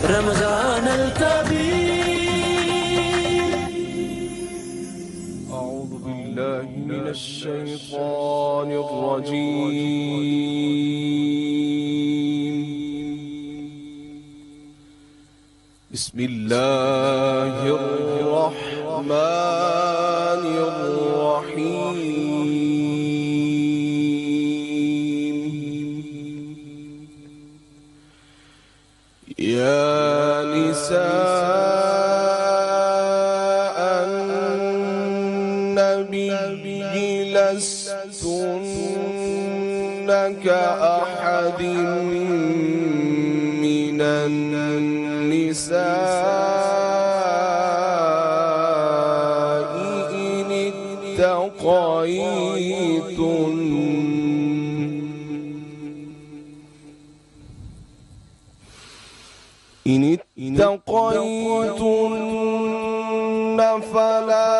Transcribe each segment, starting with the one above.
رمضان الكبير. أعوذ بالله من الشيطان الرجيم. بسم الله الرحمن الرحيم. يا نساء النبي لستن كأحد من النساء إن اتقيتن فلا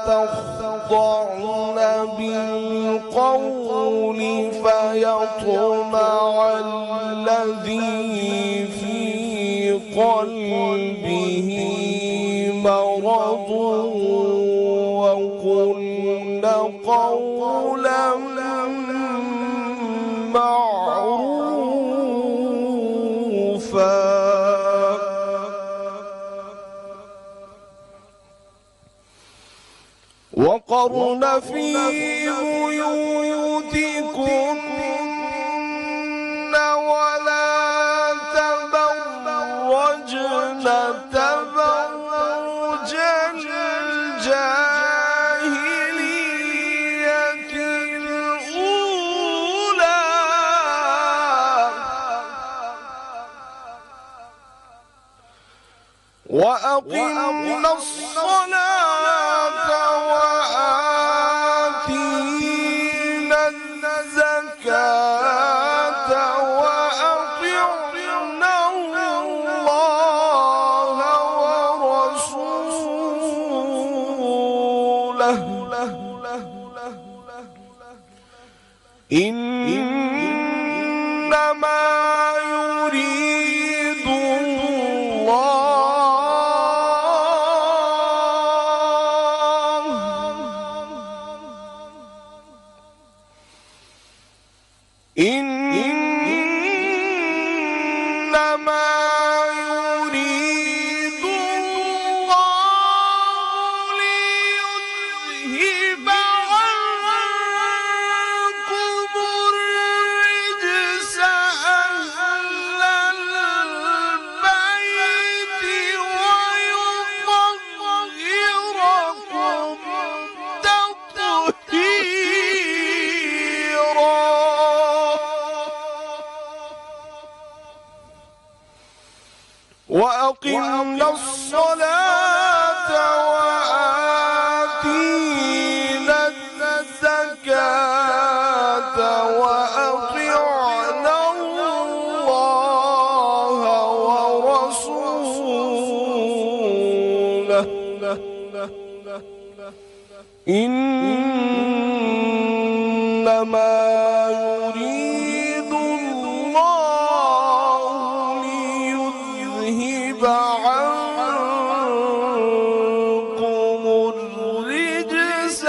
تخضعن بالقول فيطمع الذي في قلبه مرض وقلن قولا معروفا وقرن في بيوتكن ولا تبرجن تبرج الجاهلية الأولى وأقمنا الصلاة وآتينا الزكاة وأطعنا الله ورسوله إنما يريد ليذهب عنكم الرجس أهل البيت ويطهركم تطهيرا. وأقمنا الصلاة وآتينا الزكاة وأطعنا الله ورسوله إنما يريد الله ليذهب عنكم الرجس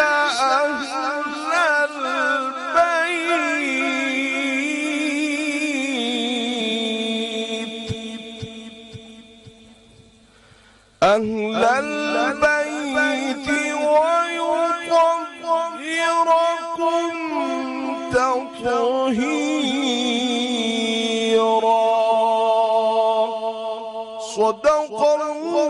أهل البيت ويطهركم تطهيرا. صدق الله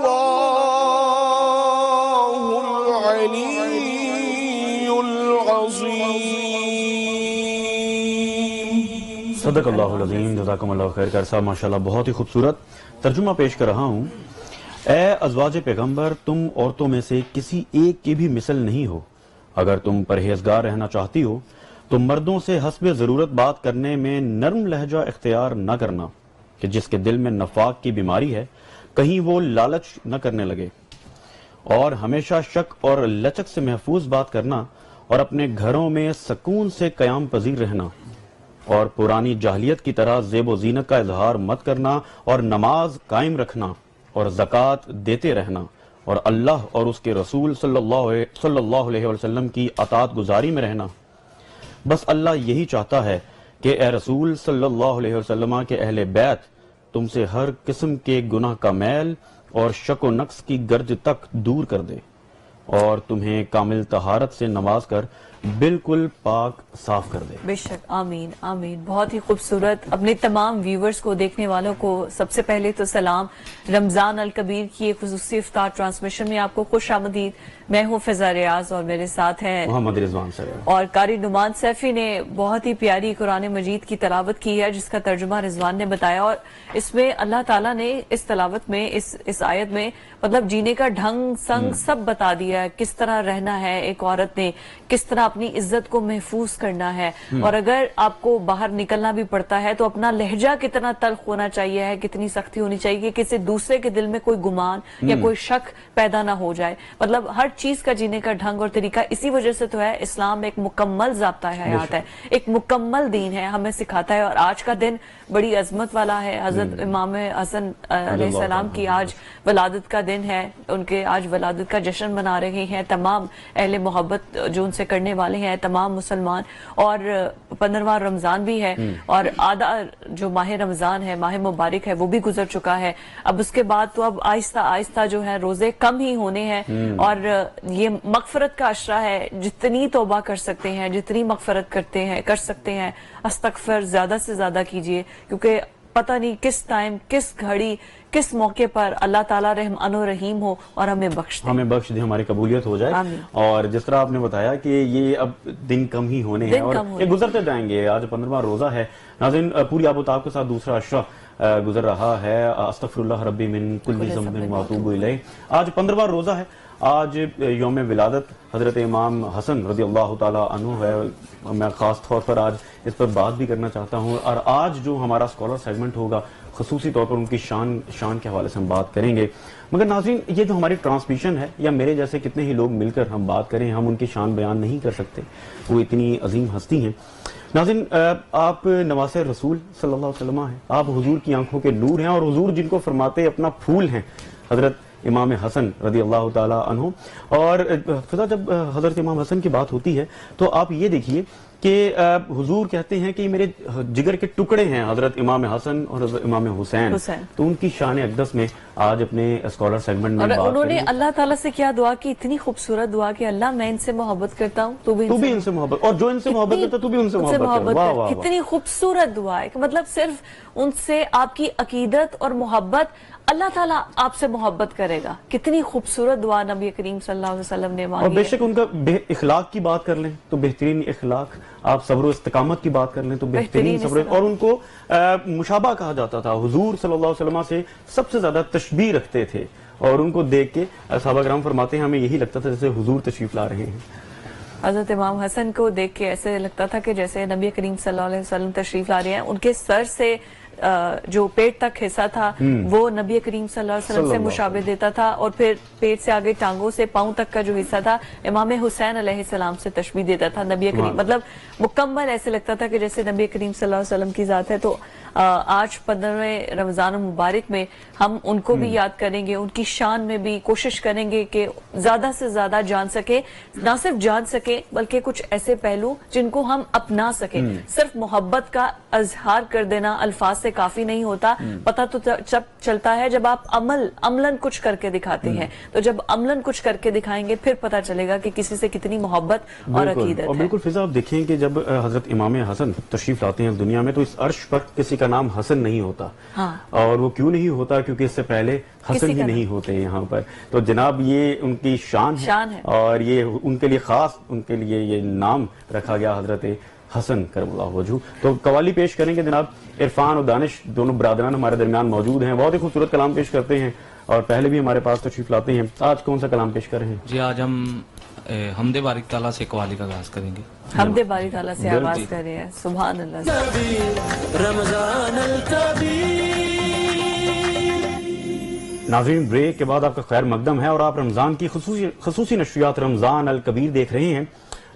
العلي العظيم. صدق اللہ العظیم. جزاکم اللہ خیر. کر صاحب ماشاءاللہ بہت ہی خوبصورت ترجمہ پیش کر رہا ہوں. اے ازواج پیغمبر، تم عورتوں میں سے کسی ایک کی بھی مثل نہیں ہو. اگر تم پرہیزگار رہنا چاہتی ہو تو مردوں سے حسب ضرورت بات کرنے میں نرم لہجہ اختیار نہ کرنا کہ جس کے دل میں نفاق کی بیماری ہے کہیں وہ لالچ نہ کرنے لگے، اور ہمیشہ شک اور لچک سے محفوظ بات کرنا اور اپنے گھروں میں سکون سے قیام پذیر رہنا. اور پرانی جاہلیت کی طرح زیب و زینت کا اظہار مت کرنا اور نماز قائم رکھنا اور زکوٰۃ دیتے رہنا اور اللہ اور اس کے رسول صلی اللہ علیہ وسلم کی اطاعت گزاری میں رہنا۔ بس اللہ یہی چاہتا ہے کہ اے رسول صلی اللہ علیہ وسلم کے اہل بیت تم سے ہر قسم کے گناہ کا میل اور شک و نقص کی گرج تک دور کر دے اور تمہیں کامل طہارت سے نواز کر بالکل پاک صاف کر دے۔ بے شک، آمین آمین۔ بہت ہی خوبصورت۔ اپنے تمام ویورز کو، دیکھنے والوں کو سب سے پہلے تو سلام۔ رمضان الکبیر کی ایک خصوصی افطار ٹرانسمیشن میں آپ کو خوش آمدید۔ میں ہوں فضا ریاض اور میرے ساتھ ہیں محمد رضوان صاحب اور قاری نعمان سیفی نے بہت ہی پیاری قرآن مجید کی تلاوت کی ہے جس کا ترجمہ رضوان نے بتایا، اور اس میں اللہ تعالیٰ نے اس تلاوت میں اس آیت میں مطلب جینے کا ڈھنگ سنگ سب بتا دیا ہے، کس طرح رہنا ہے ایک عورت نے، کس طرح اپنی عزت کو محفوظ کرنا ہے، اور اگر آپ کو باہر نکلنا بھی پڑتا ہے تو اپنا لہجہ کتنا تلخ ہونا چاہیے ہے، کتنی سختی ہونی چاہیے کہ کسی دوسرے کے دل میں کوئی گمان یا کوئی شک پیدا نہ ہو جائے۔ مطلب ہر چیز کا جینے کا ڈھنگ اور طریقہ، اسی وجہ سے تو ہے اسلام ایک مکمل ضابطہ حیات ہے، ایک مکمل دین ہے، ہمیں سکھاتا ہے۔ اور آج کا دن بڑی عظمت والا ہے۔ حضرت امام حسن علیہ السلام کی آج ولادت کا دن ہے، ان کے آج ولادت کا جشن منا رہے ہیں تمام اہل محبت جو ان سے کرنے والے ہیں، تمام مسلمان۔ اور 15واں رمضان بھی ہے اور آدھا جو ماہ رمضان ہے، ماہ مبارک ہے، وہ بھی گزر چکا ہے۔ اب اس کے بعد تو اب آہستہ آہستہ جو ہے روزے کم ہی ہونے ہیں، اور یہ مغفرت کا عشرہ ہے، جتنی توبہ کر سکتے ہیں، جتنی مغفرت کر سکتے ہیں، استغفر زیادہ سے زیادہ کیجئے، کیونکہ پتہ نہیں کس ٹائم، کس گھڑی، کس موقع پر اللہ تعالیٰ رحمان و رحیم ہو اور ہمیں بخش دے، ہماری قبولیت ہو جائے۔ آمین۔ اور جس طرح آپ نے بتایا کہ یہ اب دن کم ہی ہونے ہیں اور یہ گزرتے جائیں گے۔ آج 15واں روزہ ہے ناظرین، پوری آب و تاب کے ساتھ دوسرا عشرہ گزر رہا ہے۔ استغفر اللہ ربی من کل ذنب واتوب الیہ۔ آج 15واں روزہ ہے، آج یوم ولادت حضرت امام حسن رضی اللہ تعالیٰ عنہ ہے۔ میں خاص طور پر آج اس پر بات بھی کرنا چاہتا ہوں، اور آج جو ہمارا اسکالر سیگمنٹ ہوگا خصوصی طور پر ان کی شان کے حوالے سے ہم بات کریں گے۔ مگر ناظرین، یہ جو ہماری ٹرانسمیشن ہے، یا میرے جیسے کتنے ہی لوگ مل کر ہم بات کریں، ہم ان کی شان بیان نہیں کر سکتے، وہ اتنی عظیم ہستی ہیں۔ ناظرین، آپ نواسہ رسول صلی اللہ علیہ وسلم ہیں، آپ حضور کی آنکھوں کے نور ہیں، اور حضور جن کو فرماتے اپنا پھول ہیں، حضرت امام حسن رضی اللہ تعالیٰ عنہ۔ اور فضا، جب حضرت امام حسن کی بات ہوتی ہے تو آپ یہ دیکھیے کہ حضور کہتے ہیں کہ میرے جگر کے ٹکڑے ہیں حضرت امام حسن اور حضرت امام حسین، تو ان کی شان اقدس میں آج اپنے اسکالر سیگمنٹ میں بات انہوں نے اللہ تعالیٰ سے کیا دعا کی، اتنی خوبصورت دعا کہ اللہ میں ان سے محبت کرتا ہوں، تو بھی ان سے محبت، اور جو ان سے محبت کرتا تو بھی ان سے محبت کرتا۔ کتنی خوبصورت دعا ہے کہ مطلب صرف ان سے آپ کی عقیدت اور محبت، اللہ تعالیٰ آپ سے محبت کرے گا۔ کتنی خوبصورت دعا نبی کریم صلی اللہ علیہ وسلم نے مانگی ہے۔ اور بے شک ان کا اخلاق کی بات کر لیں تو بہترین اخلاق، آپ صبر و استقامت کی بات کر لیں تو بہترین صبر، اور ان کو مشابہ کہا جاتا تھا، حضور صلی اللہ علیہ وسلم سے سب سے زیادہ تشبیہ رکھتے تھے، اور ان کو دیکھ کے صحابہ کرام فرماتے ہیں ہمیں یہی لگتا تھا جیسے حضور تشریف لا رہے ہیں۔ حضرت امام حسن کو دیکھ کے ایسے لگتا تھا کہ جیسے نبی کریم صلی اللہ علیہ وسلم تشریف لا رہے ہیں۔ ان کے سر سے جو پیٹ تک حصہ تھا وہ نبی کریم صلی اللہ علیہ وسلم سے مشابہ دیتا تھا، اور پھر پیٹ سے آگے ٹانگوں سے پاؤں تک کا جو حصہ تھا امام حسین علیہ السلام سے تشبیہ دیتا تھا نبی کریم، مطلب مکمل ایسے لگتا تھا کہ جیسے نبی کریم صلی اللہ علیہ وسلم کی ذات ہے۔ تو آج 15ویں رمضان المبارک میں ہم ان کو بھی یاد کریں گے، ان کی شان میں بھی کوشش کریں گے کہ زیادہ سے زیادہ جان سکے، نہ صرف جان سکے بلکہ کچھ ایسے پہلو جن کو ہم اپنا سکیں۔ صرف محبت کا اظہار کر دینا الفاظ سے کافی نہیں ہوتا، پتہ تو جب چلتا ہے جب آپ عملاً کچھ کر کے دکھاتے ہیں، تو جب عملاً کچھ کر کے دکھائیں گے پھر پتہ چلے گا کہ کسی سے کتنی محبت اور عقیدت ہے۔ اور بالکل فضا، آپ دیکھیں کہ جب حضرت امام حسن تشریف لاتے ہیں دنیا میں تو اس عرش پر کسی کا نام حسن نہیں ہوتا، اور وہ کیوں نہیں ہوتا؟ کیونکہ اس سے پہلے حسن ہی نہیں ہوتے یہاں پر۔ تو جناب یہ ان کی شان ہے، اور یہ ان کے لیے خاص، ان کے لیے یہ نام رکھا گیا حضرت حسن کرم اللہ وجہہ۔ تو قوالی پیش کریں گے جناب، عرفان اور دانش دونوں برادران ہمارے درمیان موجود ہیں، بہت ہی خوبصورت کلام پیش کرتے ہیں، اور پہلے بھی ہمارے پاس تشریف لاتے ہیں۔ آج کون سا کلام پیش کر رہے ہیں؟ جی آج ہم حمد باری تعالیٰ سے قوالی کا آغاز کریں گے۔ حمد باری تعالیٰ سے آغاز کر رہے ہیں، سبحان اللہ۔ رمضان الکبیر۔ ناظرین، بریک کے بعد آپ کا خیر مقدم ہے، اور آپ رمضان کی خصوصی نشریات رمضان الکبیر دیکھ رہے ہیں۔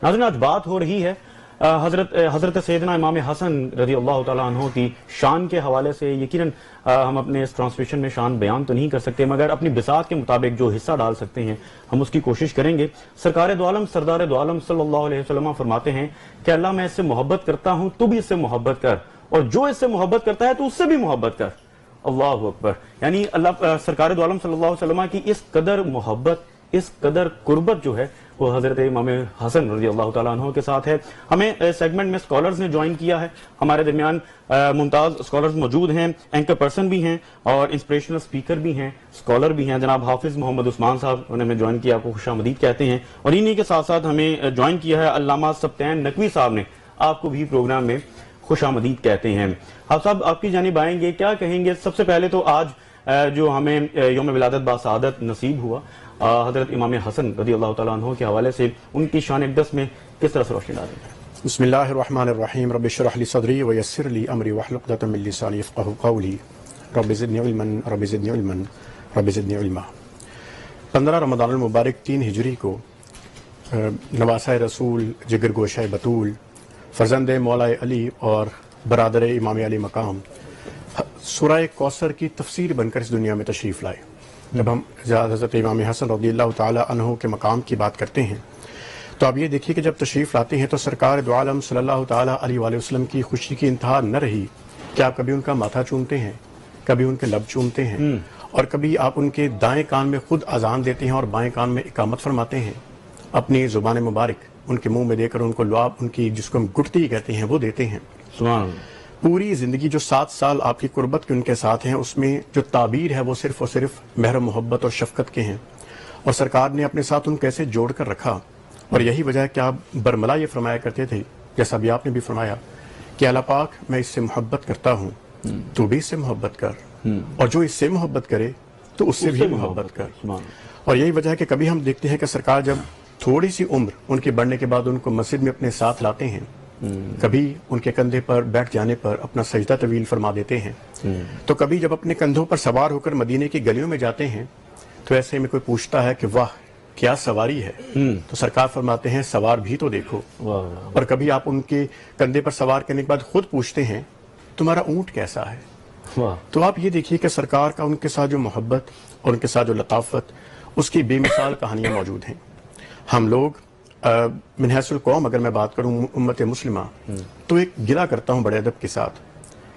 ناظرین، آج بات ہو رہی ہے حضرت سیدنا امام حسن رضی اللہ تعالیٰ عنہ کی شان کے حوالے سے یقیناً ہم اپنے اس ٹرانسمیشن میں شان بیان تو نہیں کر سکتے، مگر اپنی بساط کے مطابق جو حصہ ڈال سکتے ہیں ہم اس کی کوشش کریں گے۔ سرکار دو عالم سردار دو عالم صلی اللہ علیہ وسلم فرماتے ہیں کہ اللہ میں اس سے محبت کرتا ہوں، تو بھی اس سے محبت کر، اور جو اس سے محبت کرتا ہے تو اس سے بھی محبت کر۔ اللہ اکبر۔ یعنی اللہ سرکار دو عالم صلی اللہ علیہ وسلم کی اس قدر محبت، اس قدر قربت جو ہے وہ حضرت امام حسن رضی اللہ تعالیٰ عنہ کے ساتھ ہے۔ ہمیں سیگمنٹ میں سکولرز نے جوائن کیا ہے، ہمارے درمیان ممتاز سکولرز موجود ہیں، اینکر پرسن بھی ہیں اور انسپریشنل سپیکر بھی ہیں، سکولر بھی ہیں۔ جناب حافظ محمد عثمان صاحب انہوں نے ہمیں جوائن کیا، آپ کو خوش آمدید کہتے ہیں، اور انہی کے ساتھ ساتھ ہمیں جوائن کیا ہے علامہ سبطین نقوی صاحب نے، آپ کو بھی پروگرام میں خوش آمدید کہتے ہیں۔ آپ صاحب آپ کی جانب آئیں گے، کیا کہیں گے؟ سب سے پہلے تو آج جو ہمیں یوم ولادت باسعادت نصیب ہوا، حضرت امام حسن رضی اللہ تعالیٰ عنہ کے حوالے سے ان کی شان اقدس میں کس طرح سے روشنی ڈالیں گے؟ بسم اللہ الرحمن الرحیم، رب اشرح لی صدری ویسر لی امری واحلل عقدۃ من لسانی یفقہوا قولی، رب زدنی علما رب زدنی علما رب زدنی علما۔ 15 رمضان المبارک 3 ہجری کو نواسہ رسول، جگر گوشہ بطول، فرزند مولا علی اور برادر امام علی مقام سورہ کوثر کی تفسیر بن کر اس دنیا میں تشریف لائے۔ جب ہم حضرت امام حسن رضی اللہ تعالی عنہ کے مقام کی بات کرتے ہیں تو آپ یہ دیکھیے کہ جب تشریف لاتے ہیں تو سرکار دو عالم صلی اللہ تعالی علیہ وآلہ وسلم کی خوشی کی انتہا نہ رہی کہ آپ کبھی ان کا ماتھا چومتے ہیں، کبھی ان کے لب چومتے ہیں، اور کبھی آپ ان کے دائیں کان میں خود اذان دیتے ہیں اور بائیں کان میں اقامت فرماتے ہیں، اپنی زبان مبارک ان کے منہ میں دے کر ان کو لعاب، ان کی جس کو ہم گٹتی کہتے ہیں، وہ دیتے ہیں۔ سبحان اللہ۔ پوری زندگی جو 7 سال آپ کی قربت کے ان کے ساتھ ہیں، اس میں جو تعبیر ہے وہ صرف اور صرف مہر محبت اور شفقت کے ہیں، اور سرکار نے اپنے ساتھ ان کیسے جوڑ کر رکھا، اور یہی وجہ ہے کہ آپ برملا یہ فرمایا کرتے تھے، جیسا بھی آپ نے بھی فرمایا کہ اللہ پاک میں اس سے محبت کرتا ہوں، تو بھی اس سے محبت کر، اور جو اس سے محبت کرے تو اس سے بھی محبت کر۔ اور یہی وجہ ہے کہ کبھی ہم دیکھتے ہیں کہ سرکار جب تھوڑی سی عمر ان کے بڑھنے کے بعد ان کو مسجد میں اپنے ساتھ لاتے ہیں، کبھی ان کے کندھے پر بیٹھ جانے پر اپنا سجدہ طویل فرما دیتے ہیں، تو کبھی جب اپنے کندھوں پر سوار ہو کر مدینے کی گلیوں میں جاتے ہیں تو ایسے میں کوئی پوچھتا ہے کہ واہ کیا سواری ہے، تو سرکار فرماتے ہیں سوار بھی تو دیکھو۔ اور کبھی آپ ان کے کندھے پر سوار کرنے کے بعد خود پوچھتے ہیں تمہارا اونٹ کیسا ہے۔ تو آپ یہ دیکھیے کہ سرکار کا ان کے ساتھ جو محبت اور ان کے ساتھ جو لطافت، اس کی بے مثال کہانیاں موجود ہیں۔ ہم لوگ من حیث القوم اگر میں بات کروں امت مسلمہ، تو ایک گلہ کرتا ہوں بڑے ادب کے ساتھ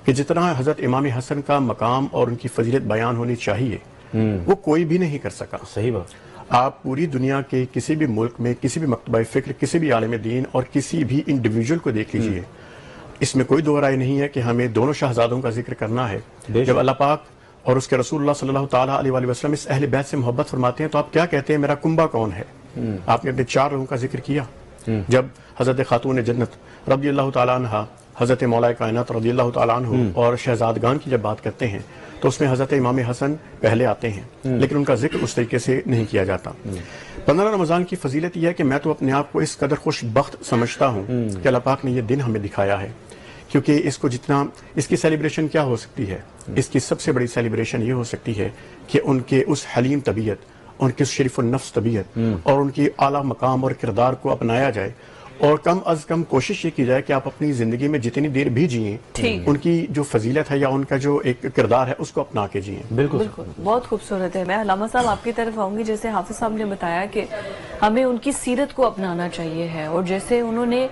کہ جتنا حضرت امام حسن کا مقام اور ان کی فضیلت بیان ہونی چاہیے وہ کوئی بھی نہیں کر سکا۔ صحیح بات۔ آپ پوری دنیا کے کسی بھی ملک میں کسی بھی مکتبہ فکر، کسی بھی عالم دین اور کسی بھی انڈیویجول کو دیکھ لیجئے، اس میں کوئی دو رائے نہیں ہے کہ ہمیں دونوں شہزادوں کا ذکر کرنا ہے۔ جب اللہ پاک اور اس کے رسول اللہ صلی اللہ تعالیٰ علیہ وآلہ وسلم اس اہل بیت سے محبت فرماتے ہیں تو آپ کیا کہتے ہیں میرا کنبہ کون ہے؟ آپ نے اپنے 4 لوگوں کا ذکر کیا۔ جب حضرت خاتون جنت رضی اللہ تعالیٰ عنہ، حضرت مولا کائنات رضی اللہ تعالیٰ عنہ اور شہزادگان کی جب بات کرتے ہیں تو اس میں حضرت امام حسن پہلے آتے ہیں، لیکن ان کا ذکر اس طریقے سے نہیں کیا جاتا۔ 15 رمضان کی فضیلت یہ ہے کہ میں تو اپنے آپ کو اس قدر خوش بخت سمجھتا ہوں کہ اللہ پاک نے یہ دن ہمیں دکھایا ہے، کیونکہ اس کو جتنا اس کی سیلیبریشن کیا ہو سکتی ہے، اس کی سب سے بڑی سیلیبریشن یہ ہو سکتی ہے کہ ان کے اس حلیم طبیعت، ان کی شریف النفس طبیعت اور ان کی اعلیٰ مقام اور کردار کو اپنایا جائے، اور کم از کم کوشش یہ کی جائے کہ آپ اپنی زندگی میں جتنی دیر بھی جئیں ان کی جو فضیلت ہے یا ان کا جو ایک کردار ہے اس کو اپنا کے جئیں۔ بالکل بہت خوبصورت ہے۔ میں علامہ صاحب آپ کی طرف آؤں گی، جیسے حافظ صاحب نے بتایا کہ ہمیں ان کی سیرت کو اپنانا چاہیے ہے، اور جیسے انہوں نے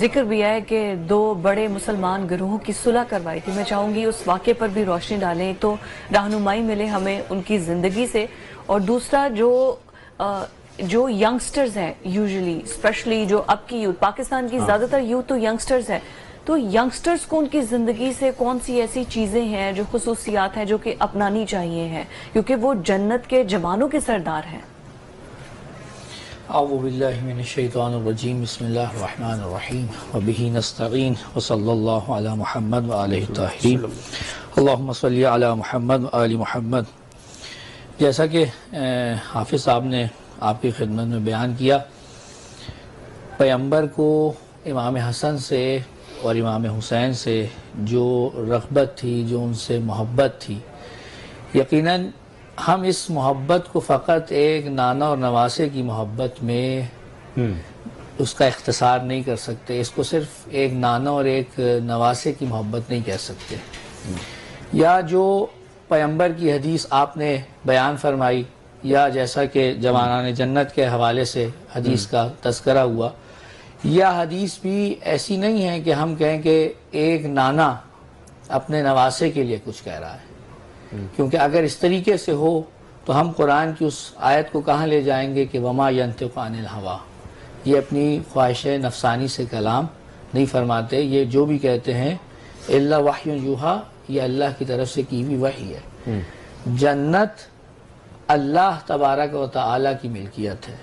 ذکر بھی ہے کہ 2 بڑے مسلمان گروہوں کی صلح کروائی تھی، میں چاہوں گی اس واقعے پر بھی روشنی ڈالیں تو رہنمائی ملے ہمیں ان کی زندگی سے۔ اور دوسرا جو ینگسٹرز ہیں یوزلی، اسپیشلی جو اب کی یوتھ، پاکستان کی زیادہ تر یوتھ تو ینگسٹرز ہیں، تو ینگسٹرز کو ان کی زندگی سے کون سی ایسی چیزیں ہیں، جو خصوصیات ہیں جو کہ اپنانی چاہیے ہیں، کیونکہ وہ جنت کے جوانوں کے سردار ہیں۔ اعوذ باللہ من الشیطان الرجیم، بسم اللہ الرحمن الرحیم، وبہ نستعین، وصلی اللہ علی محمد وآلہ الطاہرین، اللہم صلی علی محمد وآل محمد۔ جیسا کہ حافظ صاحب نے آپ کی خدمت میں بیان کیا، پیغمبر کو امام حسن سے اور امام حسین سے جو رغبت تھی، جو ان سے محبت تھی، یقیناً ہم اس محبت کو فقط ایک نانا اور نواسے کی محبت میں اس کا اختصار نہیں کر سکتے، اس کو صرف ایک نانا اور ایک نواسے کی محبت نہیں کہہ سکتے. یا جو پیغمبر کی حدیث آپ نے بیان فرمائی، یا جیسا کہ جوانان جنت کے حوالے سے حدیث کا تذکرہ ہوا، یا حدیث بھی ایسی نہیں ہے کہ ہم کہیں کہ ایک نانا اپنے نواسے کے لیے کچھ کہہ رہا ہے. کیونکہ اگر اس طریقے سے ہو تو ہم قرآن کی اس آیت کو کہاں لے جائیں گے کہ وما ینطق عن الہوا، یہ اپنی خواہش نفسانی سے کلام نہیں فرماتے، یہ جو بھی کہتے ہیں الا وحی یوحا، یہ اللہ کی طرف سے کی ہوئی وحی ہے. جنت اللہ تبارک و تعالی کی ملکیت ہے.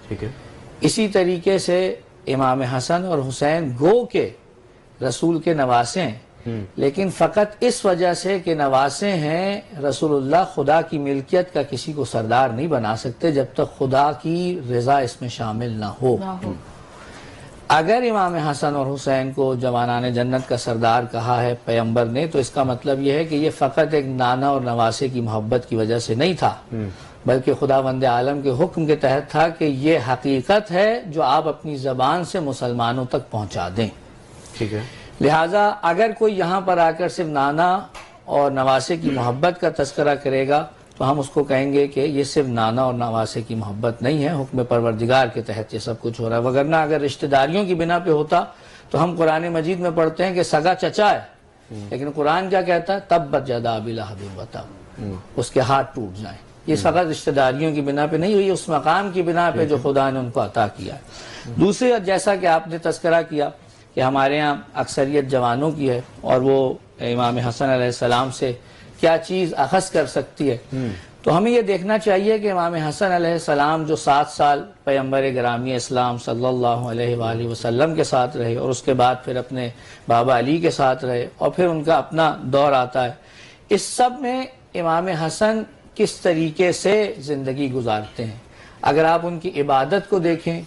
ٹھیک ہے. اسی طریقے سے امام حسن اور حسین گو کے رسول کے نواسے ہیں، لیکن فقط اس وجہ سے کہ نواسے ہیں، رسول اللہ خدا کی ملکیت کا کسی کو سردار نہیں بنا سکتے جب تک خدا کی رضا اس میں شامل نہ ہو. اگر امام حسن اور حسین کو جوانان جنت کا سردار کہا ہے پیغمبر نے، تو اس کا مطلب یہ ہے کہ یہ فقط ایک نانا اور نواسے کی محبت کی وجہ سے نہیں تھا، بلکہ خداوند عالم کے حکم کے تحت تھا کہ یہ حقیقت ہے جو آپ اپنی زبان سے مسلمانوں تک پہنچا دیں. ٹھیک ہے. لہٰذا اگر کوئی یہاں پر آ کر صرف نانا اور نواسے کی محبت کا تذکرہ کرے گا تو ہم اس کو کہیں گے کہ یہ صرف نانا اور نواسے کی محبت نہیں ہے، حکم پروردگار کے تحت یہ سب کچھ ہو رہا ہے. وگرنہ اگر رشتہ داریوں کی بنا پہ ہوتا تو ہم قرآن مجید میں پڑھتے ہیں کہ سگا چچا ہے، لیکن قرآن کیا کہتا ہے؟ تبت یدا ابی لہب وتب، اس کے ہاتھ ٹوٹ جائیں. یہ فقط رشتہ داریوں کی بنا پہ نہیں ہوئی، اس مقام کی بنا پہ جو خدا نے ان کو عطا کیا ہے. دوسری جیسا کہ آپ نے تذکرہ کیا کہ ہمارے ہاں اکثریت جوانوں کی ہے، اور وہ امام حسن علیہ السلام سے کیا چیز اخذ کر سکتی ہے، تو ہمیں یہ دیکھنا چاہیے کہ امام حسن علیہ السلام جو 7 سال پیغمبر گرامی اسلام صلی اللہ علیہ وآلہ وسلم کے ساتھ رہے، اور اس کے بعد پھر اپنے بابا علی کے ساتھ رہے، اور پھر ان کا اپنا دور آتا ہے. اس سب میں امام حسن کس طریقے سے زندگی گزارتے ہیں. اگر آپ ان کی عبادت کو دیکھیں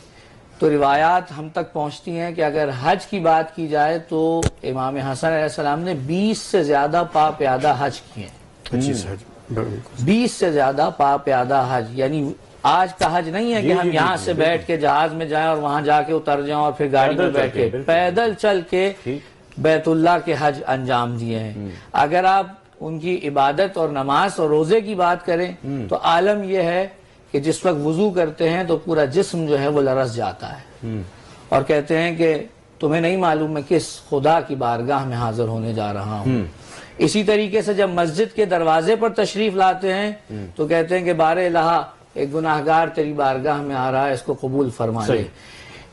تو روایات ہم تک پہنچتی ہیں کہ اگر حج کی بات کی جائے تو امام حسن علیہ السلام نے 20 سے زیادہ پا پیادہ حج کیے ہیں. 20 سے زیادہ پا پیادہ حج، یعنی آج کا حج نہیں ہے کہ ہم یہاں سے بیٹھ کے جہاز میں جائیں اور وہاں جا کے اتر جائیں اور پھر گاڑی میں بیٹھ کے، پیدل چل کے بیت اللہ کے حج انجام دیے ہیں. اگر آپ ان کی عبادت اور نماز اور روزے کی بات کریں تو عالم یہ ہے کہ جس وقت وضو کرتے ہیں تو پورا جسم جو ہے وہ لرز جاتا ہے، اور کہتے ہیں کہ تمہیں نہیں معلوم میں کس خدا کی بارگاہ میں حاضر ہونے جا رہا ہوں. اسی طریقے سے جب مسجد کے دروازے پر تشریف لاتے ہیں تو کہتے ہیں کہ بار الہا ایک گناہگار تیری بارگاہ میں آ رہا ہے، اس کو قبول فرما لے.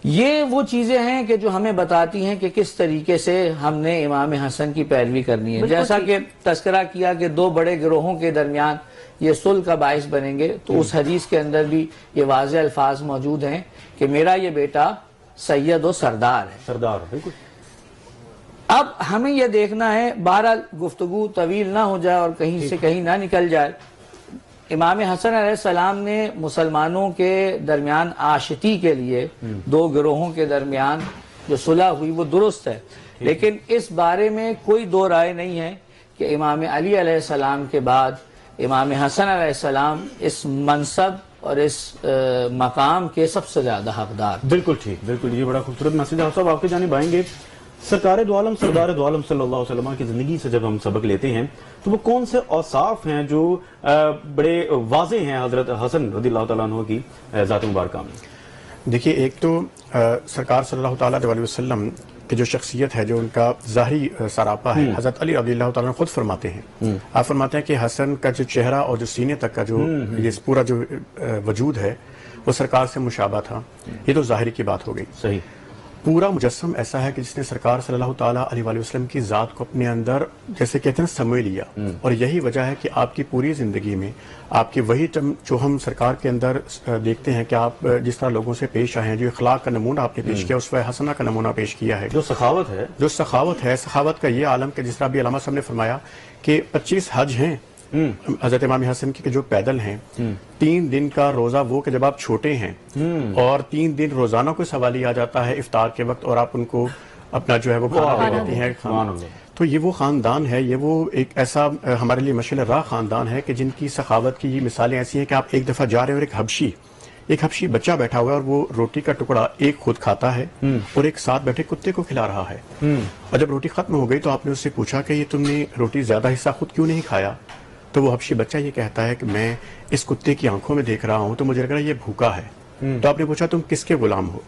یہ وہ چیزیں ہیں کہ جو ہمیں بتاتی ہیں کہ کس طریقے سے ہم نے امام حسن کی پیروی کرنی ہے. جیسا کہ تذکرہ کیا کہ 2 بڑے گروہوں کے درمیان یہ صلح کا باعث بنیں گے، تو اس حدیث کے اندر بھی یہ واضح الفاظ موجود ہیں کہ میرا یہ بیٹا سید و سردار ہے. سردار بالکل. اب ہمیں یہ دیکھنا ہے، بہرحال گفتگو طویل نہ ہو جائے اور کہیں سے کہیں نہ نکل جائے. امام حسن علیہ السلام نے مسلمانوں کے درمیان آشتی کے لیے 2 گروہوں کے درمیان جو صلح ہوئی وہ درست ہے، لیکن اس بارے میں کوئی 2 رائے نہیں ہے کہ امام علی علیہ السلام کے بعد امام حسن علیہ السلام اس منصب اور اس مقام کے سب سے زیادہ حقدار. بالکل ٹھیک، بالکل. یہ بڑا خوبصورت میسج ہے. صاحب آپ کی جانب آئیں گے. سرکار دو عالم سردار دو عالم صلی اللہ علیہ وسلم کی زندگی سے جب ہم سبق لیتے ہیں تو وہ کون سے اوصاف ہیں جو بڑے واضح ہیں حضرت حسن رضی اللہ تعالیٰ عنہ کی ذات مبارکہ میں؟ دیکھیے، ایک تو سرکار صلی اللہ تعالیٰ علیہ وسلم کی جو شخصیت ہے، جو ان کا ظاہری سراپا ہے، حضرت علی رضی اللہ تعالیٰ عنہ خود فرماتے ہیں. آپ فرماتے ہیں کہ حسن کا جو چہرہ اور جو سینے تک کا جو یہ پورا جو وجود ہے وہ سرکار سے مشابہ تھا. یہ تو ظاہری کی بات ہو گئی. صحیح. پورا مجسم ایسا ہے کہ جس نے سرکار صلی اللہ تعالیٰ علیہ وسلم کی ذات کو اپنے اندر جیسے کہتے ہیں سموئے لیا. اور یہی وجہ ہے کہ آپ کی پوری زندگی میں آپ کی وہی جو ہم سرکار کے اندر دیکھتے ہیں کہ آپ جس طرح لوگوں سے پیش آئے ہیں، جو اخلاق کا نمونہ آپ نے پیش کیا، اسوہ حسنہ کا نمونہ پیش کیا ہے، جو سخاوت ہے، سخاوت کا یہ عالم کہ جس طرح بھی علامہ صاحب نے فرمایا کہ 25 حج ہیں حضرت امام حسن کی جو پیدل ہیں. 3 دن کا روزہ وہ کہ جب آپ چھوٹے ہیں، اور 3 دن روزانہ کو سوالی آ جاتا ہے افطار کے وقت، اور آپ ان کو اپنا جو ہے وہ کھانا دیتے ہیں. تو یہ وہ خاندان ہے، یہ وہ ایک ایسا ہمارے لیے مشعل راہ خاندان ہے کہ جن کی سخاوت کی یہ مثالیں ایسی ہیں کہ آپ ایک دفعہ جا رہے ہیں اور ایک حبشی ایک حبشی بچہ بیٹھا ہوا ہے اور وہ روٹی کا ٹکڑا ایک خود کھاتا ہے اور ایک ساتھ بیٹھے کتے کو کھلا رہا ہے. اور جب روٹی ختم ہو گئی تو آپ نے اس سے پوچھا کہ یہ تم نے روٹی زیادہ حصہ خود کیوں نہیں کھایا؟ تو وہ حبشی بچہ یہ کہتا ہے کہ میں اس کتے کی آنکھوں میں دیکھ رہا ہوں تو مجھے لگ رہا ہے یہ بھوکا ہے. تو آپ نے پوچھا تم کس کے غلام ہو؟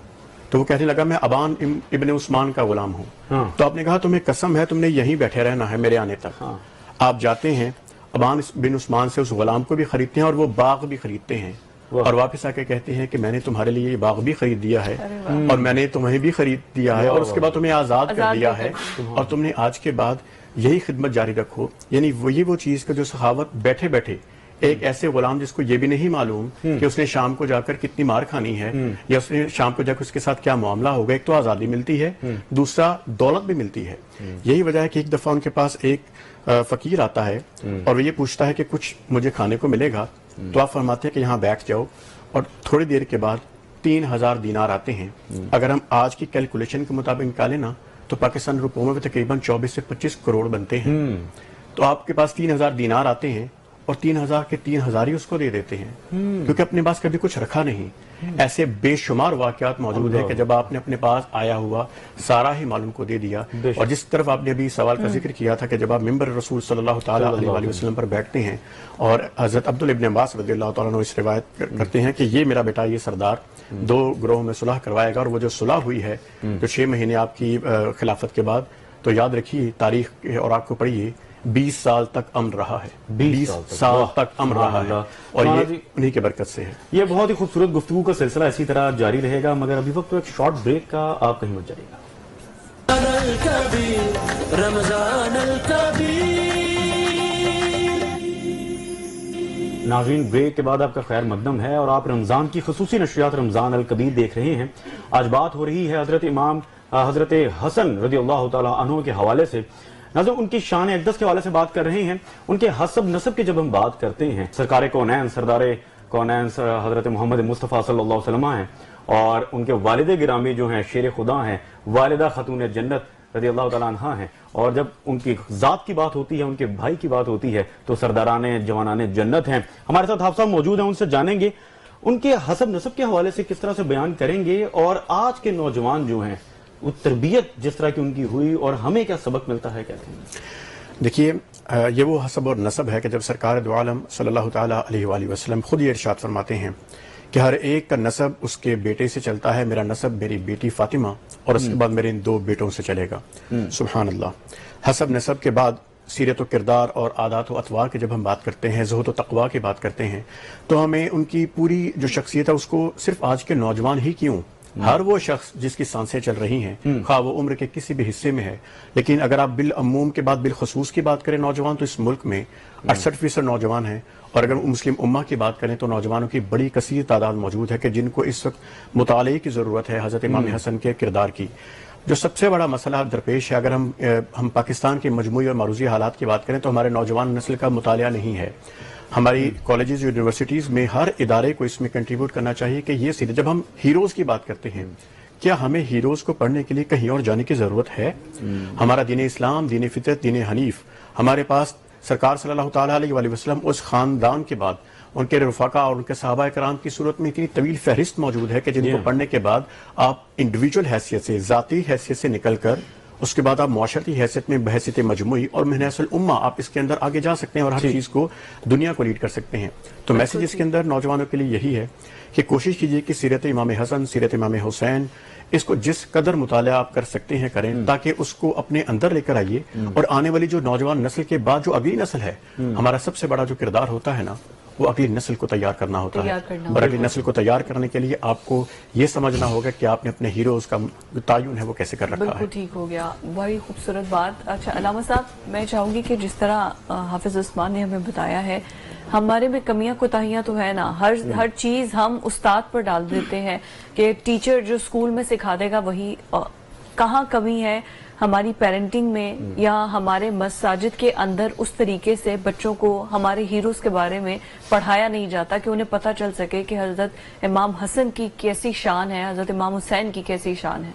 تو وہ کہنے لگا میں ابان ابن عثمان کا غلام ہوں. تو آپ نے کہا تمہیں قسم ہے تم نے یہیں بیٹھے رہنا ہے میرے آنے تک. آپ جاتے ہیں ابان بن عثمان سے اس غلام کو بھی خریدتے ہیں اور وہ باغ بھی خریدتے ہیں اور واپس آ کے کہتے ہیں کہ میں نے تمہارے لیے یہ باغ بھی خرید دیا ہے اور میں نے تمہیں بھی خرید دیا ہے اور اس کے بعد تمہیں آزاد کر دیا ہے اور تم نے آج کے بعد یہی خدمت جاری رکھو. یعنی وہی وہ چیز کا جو سخاوت بیٹھے بیٹھے ایک ایسے غلام جس کو یہ بھی نہیں معلوم کہ اس نے شام کو جا کر کتنی مار کھانی ہے یا اس نے شام کو جا کر اس کے ساتھ کیا معاملہ ہوگا. ایک تو آزادی ملتی ہے, دوسرا دولت بھی ملتی ہے. یہی وجہ ہے کہ ایک دفعہ ان کے پاس ایک فقیر آتا ہے اور وہ یہ پوچھتا ہے کہ کچھ مجھے کھانے کو ملے گا. تو آپ فرماتے ہیں کہ یہاں بیٹھ جاؤ اور تھوڑی دیر کے بعد 3000 دینار آتے ہیں. اگر ہم آج کی کیلکولیشن کے مطابق نکالیں نا تو پاکستان روپوں میں تقریباً 24 سے 25 کروڑ بنتے ہیں. تو آپ کے پاس 3000 دینار آتے ہیں اور 3000 کے 3000 ہی اس کو دے دیتے ہیں کیونکہ اپنے پاس کبھی کچھ رکھا نہیں. ایسے بے شمار واقعات موجود ہیں کہ جب آپ نے اپنے پاس آیا ہوا سارا ہی معلوم کو دے دیا. اور جس طرف آپ نے ابھی سوال کا ذکر کیا تھا کہ جب آپ ممبر رسول صلی اللہ تعالیٰ علیہ وسلم پر بیٹھتے ہیں اور حضرت عبداللہ ابن عباس رضی اللہ تعالیٰ عنہ اس روایت کرتے ہیں کہ یہ میرا بیٹا یہ سردار 2 گروہوں میں صلح کروائے گا اور وہ جو صلح ہوئی ہے جو 6 مہینے آپ کی خلافت کے بعد, تو یاد رکھیے تاریخ اور آپ کو پڑھیے 20 سال تک امن رہا ہے. 20 سال تک امن رہا ہے اور یہ انہی کے برکت سے ہے. یہ بہت ہی خوبصورت گفتگو کا سلسلہ اسی طرح جاری رہے گا, مگر ابھی وقت تو ایک شارٹ بریک کا, آپ کہیں مت جائیے گا. رمضان الکبیر. ناظرین, بریک کے بعد آپ کا خیر مقدم ہے اور آپ رمضان کی خصوصی نشریات رمضان الکبیر دیکھ رہے ہیں. آج بات ہو رہی ہے حضرت امام حضرت حسن رضی اللہ تعالیٰ عنہ کے حوالے سے. ناظرین, ان کی شان اقدس کے حوالے سے بات کر رہے ہیں. ان کے حسب نسب کی جب ہم بات کرتے ہیں, سرکار کونین سردار کونین حضرت محمد مصطفیٰ صلی اللہ علیہ وسلم ہیں اور ان کے والد گرامی جو ہیں شیر خدا ہیں, والدہ خاتون جنت رضی اللہ تعالیٰ عنہ ہیں. اور جب ان کی ذات کی بات ہوتی ہے, ان کے بھائی کی بات ہوتی ہے تو سرداران جوانان جنت ہیں. ہمارے ساتھ حافظ صاحب موجود ہیں, ان سے جانیں گے ان کے حسب نسب کے حوالے سے کس طرح سے بیان کریں گے اور آج کے نوجوان جو ہیں وہ تربیت جس طرح کی ان کی ہوئی اور ہمیں کیا سبق ملتا ہے, کہتے ہیں. دیکھیے, یہ وہ حسب اور نسب ہے کہ جب سرکار دو عالم صلی اللہ تعالیٰ علیہ وآلہ وسلم خود یہ ارشاد فرماتے ہیں کہ ہر ایک کا نسب اس کے بیٹے سے چلتا ہے. میرا نسب میری بیٹی فاطمہ اور اس کے بعد میرے ان 2 بیٹوں سے چلے گا. سبحان اللہ. حسب نسب کے بعد سیرت و کردار اور عادات و اطوار کی جب ہم بات کرتے ہیں, زہد و تقویٰ کی بات کرتے ہیں, تو ہمیں ان کی پوری جو شخصیت ہے اس کو صرف آج کے نوجوان ہی کیوں, ہر وہ شخص جس کی سانسیں چل رہی ہیں, خواہ وہ عمر کے کسی بھی حصے میں ہے, لیکن اگر آپ بالعموم کے بعد بالخصوص کی بات کریں نوجوان, تو اس ملک میں 68% نوجوان ہیں. اور اگر مسلم امہ کی بات کریں تو نوجوانوں کی بڑی کثیر تعداد موجود ہے کہ جن کو اس وقت مطالعے کی ضرورت ہے حضرت امام حسن کے کردار کی. جو سب سے بڑا مسئلہ درپیش ہے, اگر ہم پاکستان کے مجموعی اور معروضی حالات کی بات کریں تو ہمارے نوجوان نسل کا مطالعہ نہیں ہے. ہماری کالجز یونیورسٹیز میں ہر ادارے کو اس میں کنٹریبیوٹ کرنا چاہیے کہ یہ سیدھے, جب ہم ہیروز کی بات کرتے ہیں, کیا ہمیں ہیروز کو پڑھنے کے لیے کہیں اور جانے کی ضرورت ہے؟ ہمارا دین اسلام, دین فطرت, دین حنیف, ہمارے پاس سرکار صلی اللہ تعالیٰ علیہ وآلہ وسلم اس خاندان کے بعد ان کے رفقا اور ان کے صحابہ کرام کی صورت میں اتنی طویل فہرست موجود ہے کہ جن کو پڑھنے کے بعد آپ انڈیویجول حیثیت سے, ذاتی حیثیت سے نکل کر اس کے بعد آپ معاشرتی حیثیت میں بحیثیت مجموعی اور منحص الامہ آپ اس کے اندر آگے جا سکتے ہیں اور ہر چیز کو دنیا کو لیڈ کر سکتے ہیں. تو میسیج اس کے اندر نوجوانوں کے لیے یہی ہے کہ کوشش کیجیے کہ سیرت امام حسن, سیرت امام حسین, اس کو جس قدر مطالعہ آپ کر سکتے ہیں کریں, تاکہ اس کو اپنے اندر لے کر آئیے. اور آنے والی جو نوجوان نسل کے بعد جو اگلی نسل ہے, ہمارا سب سے بڑا جو کردار ہوتا ہے نا, وہ اگلی نسل کو تیار کرنا ہوتا ہے. اور اگلی نسل کو تیار کرنے کے لیے آپ کو یہ سمجھنا ہوگا کہ آپ نے اپنے ہیروز کا تعین ہے وہ کیسے کر رکھا ہے. بالکل ٹھیک ہو گیا, بڑی خوبصورت بات. اچھا علامہ صاحب, میں چاہوں گی کہ جس طرح حافظ عثمان نے ہمیں بتایا ہے, ہمارے میں کمیاں کوتاہیاں تو ہے نا, ہر چیز ہم استاد پر ڈال دیتے ہیں کہ ٹیچر جو اسکول میں سکھا دے گا وہی. کہاں کمی ہے ہماری پیرنٹنگ میں یا ہمارے مساجد کے اندر اس طریقے سے بچوں کو ہمارے ہیروز کے بارے میں پڑھایا نہیں جاتا کہ انہیں پتہ چل سکے کہ حضرت امام حسن کی کیسی شان ہے, حضرت امام حسین کی کیسی شان ہے.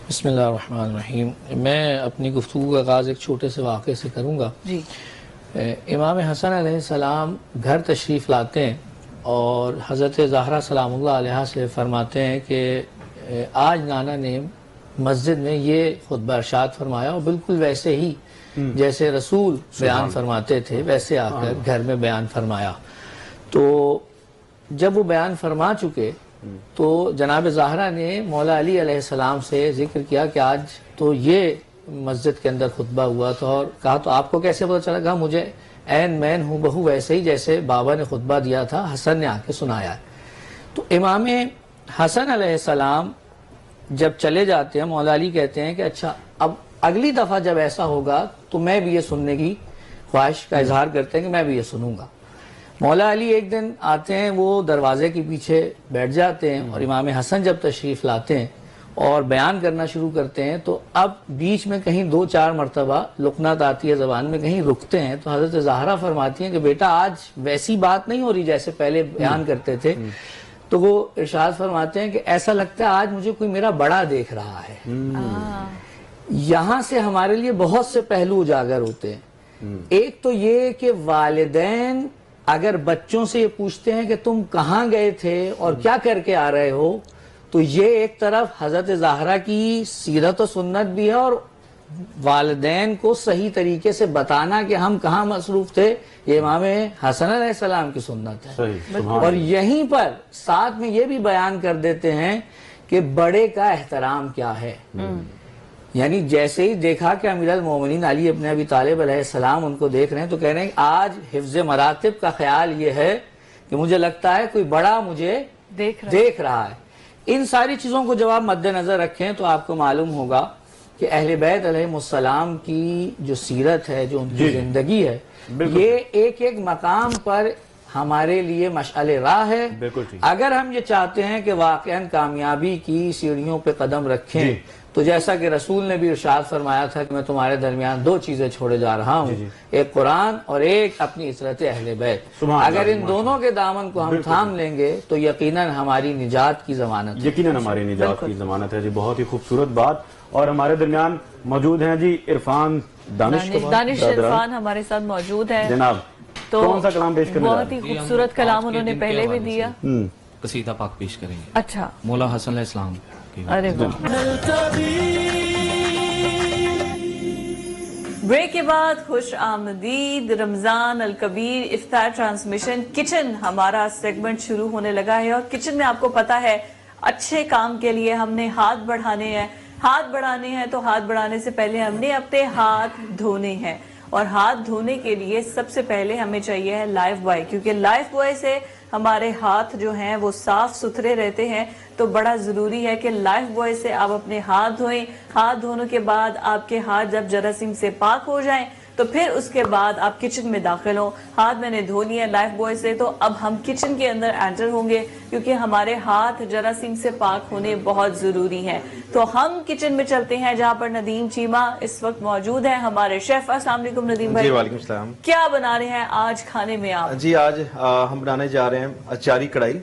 بسم اللہ الرحمن الرحیم. میں اپنی گفتگو کا آغاز ایک چھوٹے سے واقعے سے کروں گا. جی. امام حسن علیہ السلام گھر تشریف لاتے ہیں اور حضرت زہرا سلام اللہ علیہ سے فرماتے ہیں کہ آج نانا نے مسجد میں یہ خطبہ ارشاد فرمایا اور بالکل ویسے ہی جیسے رسول بیان فرماتے تھے ویسے آ کر گھر میں بیان فرمایا. تو جب وہ بیان فرما چکے تو جناب زہرا نے مولا علی علیہ السلام سے ذکر کیا کہ آج تو یہ مسجد کے اندر خطبہ ہوا تھا، اور کہا تو آپ کو کیسے پتہ چلا؟ کہا مجھے عین مین ہوں بہو ویسے ہی جیسے بابا نے خطبہ دیا تھا حسن نے آ کے سنایا ہے. تو امام حسن علیہ السلام جب چلے جاتے ہیں مولا علی کہتے ہیں کہ اچھا اب اگلی دفعہ جب ایسا ہوگا تو میں بھی یہ سننے کی خواہش کا اظہار کرتے ہیں کہ میں بھی یہ سنوں گا. مولا علی ایک دن آتے ہیں، وہ دروازے کے پیچھے بیٹھ جاتے ہیں اور امام حسن جب تشریف لاتے ہیں اور بیان کرنا شروع کرتے ہیں تو اب بیچ میں کہیں 2-4 مرتبہ لقنات آتی ہے زبان میں، کہیں رکتے ہیں. تو حضرت زہرا فرماتی ہیں کہ بیٹا آج ویسی بات نہیں ہو رہی جیسے پہلے بیان کرتے تھے. تو وہ ارشاد فرماتے ہیں کہ ایسا لگتا ہے آج مجھے کوئی میرا بڑا دیکھ رہا ہے. یہاں سے ہمارے لیے بہت سے پہلو اجاگر ہوتے ہیں. ایک تو یہ کہ والدین اگر بچوں سے یہ پوچھتے ہیں کہ تم کہاں گئے تھے اور کیا کر کے آ رہے ہو، تو یہ ایک طرف حضرت زہرا کی سیرت و سنت بھی ہے اور والدین کو صحیح طریقے سے بتانا کہ ہم کہاں مصروف تھے، یہ امام حسن علیہ السلام کی سنت ہے. اور یہیں پر ساتھ میں یہ بھی بیان کر دیتے ہیں کہ بڑے کا احترام کیا ہے. یعنی جیسے ہی دیکھا کہ امیر المومنین علی ابن ابی طالب علیہ السلام ان کو دیکھ رہے ہیں تو کہہ رہے ہیں کہ آج حفظ مراتب کا خیال یہ ہے کہ مجھے لگتا ہے کوئی بڑا مجھے دیکھ رہا ہے. ان ساری چیزوں کو جب آپ مد نظر رکھیں تو آپ کو معلوم ہوگا کہ اہل بیت علیہ السلام کی جو سیرت ہے، جو ان کی زندگی ہے، یہ ایک ایک مقام پر ہمارے لیے مشعل راہ ہے. اگر ہم یہ چاہتے ہیں کہ واقعاً کامیابی کی سیڑھیوں پہ قدم رکھیں تو جیسا کہ رسول نے بھی ارشاد فرمایا تھا کہ میں تمہارے درمیان 2 چیزیں چھوڑے جا رہا ہوں، ایک قرآن اور ایک اپنی عطرت اہل بیت. اگر ان دونوں کے دامن کو ہم تھام لیں گے تو یقیناً ہماری نجات کی ضمانت ہے. یقیناً ہماری نجات کی ضمانت ہے جی. بہت ہی خوبصورت بات. اور ہمارے درمیان موجود ہیں جی عرفان دانش عرفان ہمارے ساتھ موجود ہے جناب. تو کون سا کلام پیش کرنا؟ بہت ہی خوبصورت کلام انہوں نے پہلے بھی دیا. قصیدہ پاک پیش کریں گے. اچھا. مولا حسن علیہ السلام. ارے بریک کے بعد خوش آمدید. رمضان الکبیر افطار ٹرانسمیشن کچن ہمارا سیگمنٹ شروع ہونے لگا ہے. اور کچن میں آپ کو پتا ہے اچھے کام کے لیے ہم نے ہاتھ بڑھانے ہیں. ہاتھ بڑھانے ہیں تو ہاتھ بڑھانے سے پہلے ہم نے اپنے ہاتھ دھونے ہیں. اور ہاتھ دھونے کے لیے سب سے پہلے ہمیں چاہیے ہے لائف بوائے، کیونکہ لائف بوائے سے ہمارے ہاتھ جو ہیں وہ صاف ستھرے رہتے ہیں. تو بڑا ضروری ہے کہ لائف بوائے سے آپ اپنے ہاتھ دھوئیں. ہاتھ دھونے کے بعد آپ کے ہاتھ جب جراثیم سے پاک ہو جائیں تو پھر اس کے بعد آپ کچن میں داخل ہوں. ہاتھ میں نے دھو لیے لائف بوائے سے، تو اب ہم کچن کے اندر انٹر ہوں گے کیونکہ ہمارے ہاتھ جراثیم سے پاک ہونے بہت ضروری ہے. تو ہم کچن میں چلتے ہیں جہاں پر ندیم چیمہ اس وقت موجود ہیں، ہمارے شیف. السلام علیکم ندیم بھائی. جی وعلیکم السلام. کیا بنا رہے ہیں آج کھانے میں آپ؟ جی آج ہم بنانے جا رہے ہیں اچاری کڑھائی.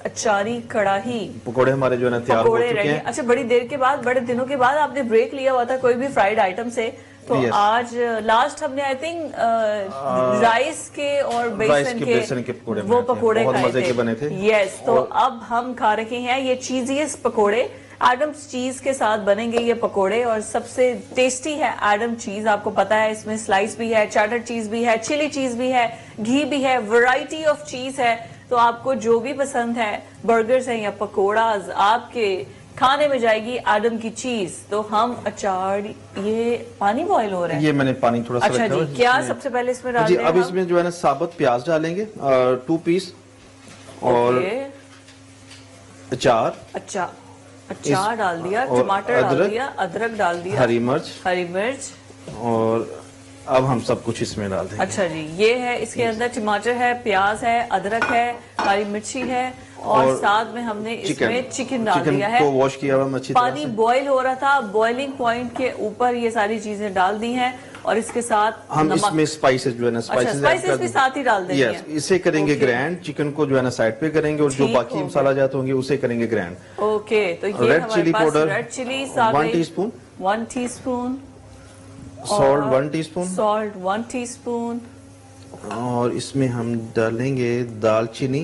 اچاری کڑاہی. پکوڑے ہمارے جو ہے نا تیار ہو چکے ہیں. اچھا بڑی دیر کے بعد، بڑے دنوں کے بعد آپ نے بریک لیا ہوا تھا کوئی بھی فرائیڈ آئٹم سے، تو آج لاسٹ ہم نے آئی تھنک رائس کے اور بیسن کے وہ پکوڑے کھائے تھے. یس. تو اب ہم کھا رہے ہیں یہ چیزیس پکوڑے. ایڈمز چیز کے ساتھ بنیں گے یہ پکوڑے، اور سب سے ٹیسٹی ہے ایڈم چیز. آپ کو پتا ہے اس میں سلائس بھی ہے، چیڈر چیز بھی ہے، چلی چیز بھی ہے، گھی بھی ہے، ورائٹی آف چیز ہے. تو آپ کو جو بھی پسند ہے، برگرز ہیں یا پکوڑاز، آپ کے کھانے میں جائے گی ایڈم کی چیز. تو ہم اچار، یہ پانی بوائل ہو رہا ہے، یہ میں نے پانی تھوڑا سا رکھا ہے. اچھا جی. کیا سب سے پہلے اس میں ڈال جی دیں؟ اب اس میں جو ہے نا ثابت پیاز ڈالیں گے 2 پیس، اور اچار. اچھا اچار ڈال دیا، ٹماٹر ڈال دیا، ادرک ڈال دیا، ہری مرچ، اور اب ہم سب کچھ اس میں ڈال دیں گے. اچھا جی. یہ ہے اس کے اندر ٹماٹر ہے، پیاز ہے، ادرک ہے، ہری مرچی ہے، اور ساتھ میں ہم نے اس میں چکن ڈال دیا ہے. کو واش کیا ہوا اچھی طرح سے. پانی بوائل ہو رہا تھا، بوائلنگ پوائنٹ کے اوپر یہ ساری چیزیں ڈال دی ہیں، اور اس کے ساتھ ہم اس میں سپائسز جو ہے نا اسپائسز بھی ساتھ ہی ڈال دیں گے. اسے کریں گے گرینڈ. چکن کو جو ہے نا سائڈ پہ کریں گے، اور جو باقی مسالہ جات ہوں گے اسے کریں گے گرینڈ. اوکے. تو یہ ہمارے پاس red chilli 1 teaspoon, 1 teaspoon, salt 1 teaspoon, salt 1 teaspoon, اور اس میں ہم ڈالیں گے دال چینی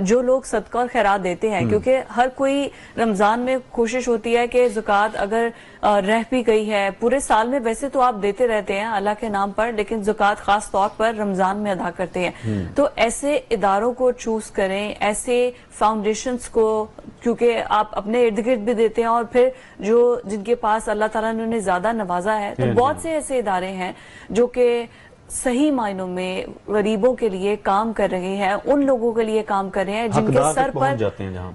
جو لوگ صدقہ اور خیرات دیتے ہیں، کیونکہ ہر کوئی رمضان میں کوشش ہوتی ہے کہ زکوٰۃ اگر رہ بھی گئی ہے، پورے سال میں ویسے تو آپ دیتے رہتے ہیں اللہ کے نام پر، لیکن زکوٰۃ خاص طور پر رمضان میں ادا کرتے ہیں. تو ایسے اداروں کو چوز کریں، ایسے فاؤنڈیشنز کو، کیونکہ آپ اپنے ارد گرد بھی دیتے ہیں، اور پھر جن کے پاس اللہ تعالیٰ نے انہیں زیادہ نوازا ہے، تو بہت سے ایسے ادارے ہیں جو کہ صحیح معنوں میں غریبوں کے لیے کام کر رہے ہیں، ان لوگوں کے لیے کام کر رہے ہیں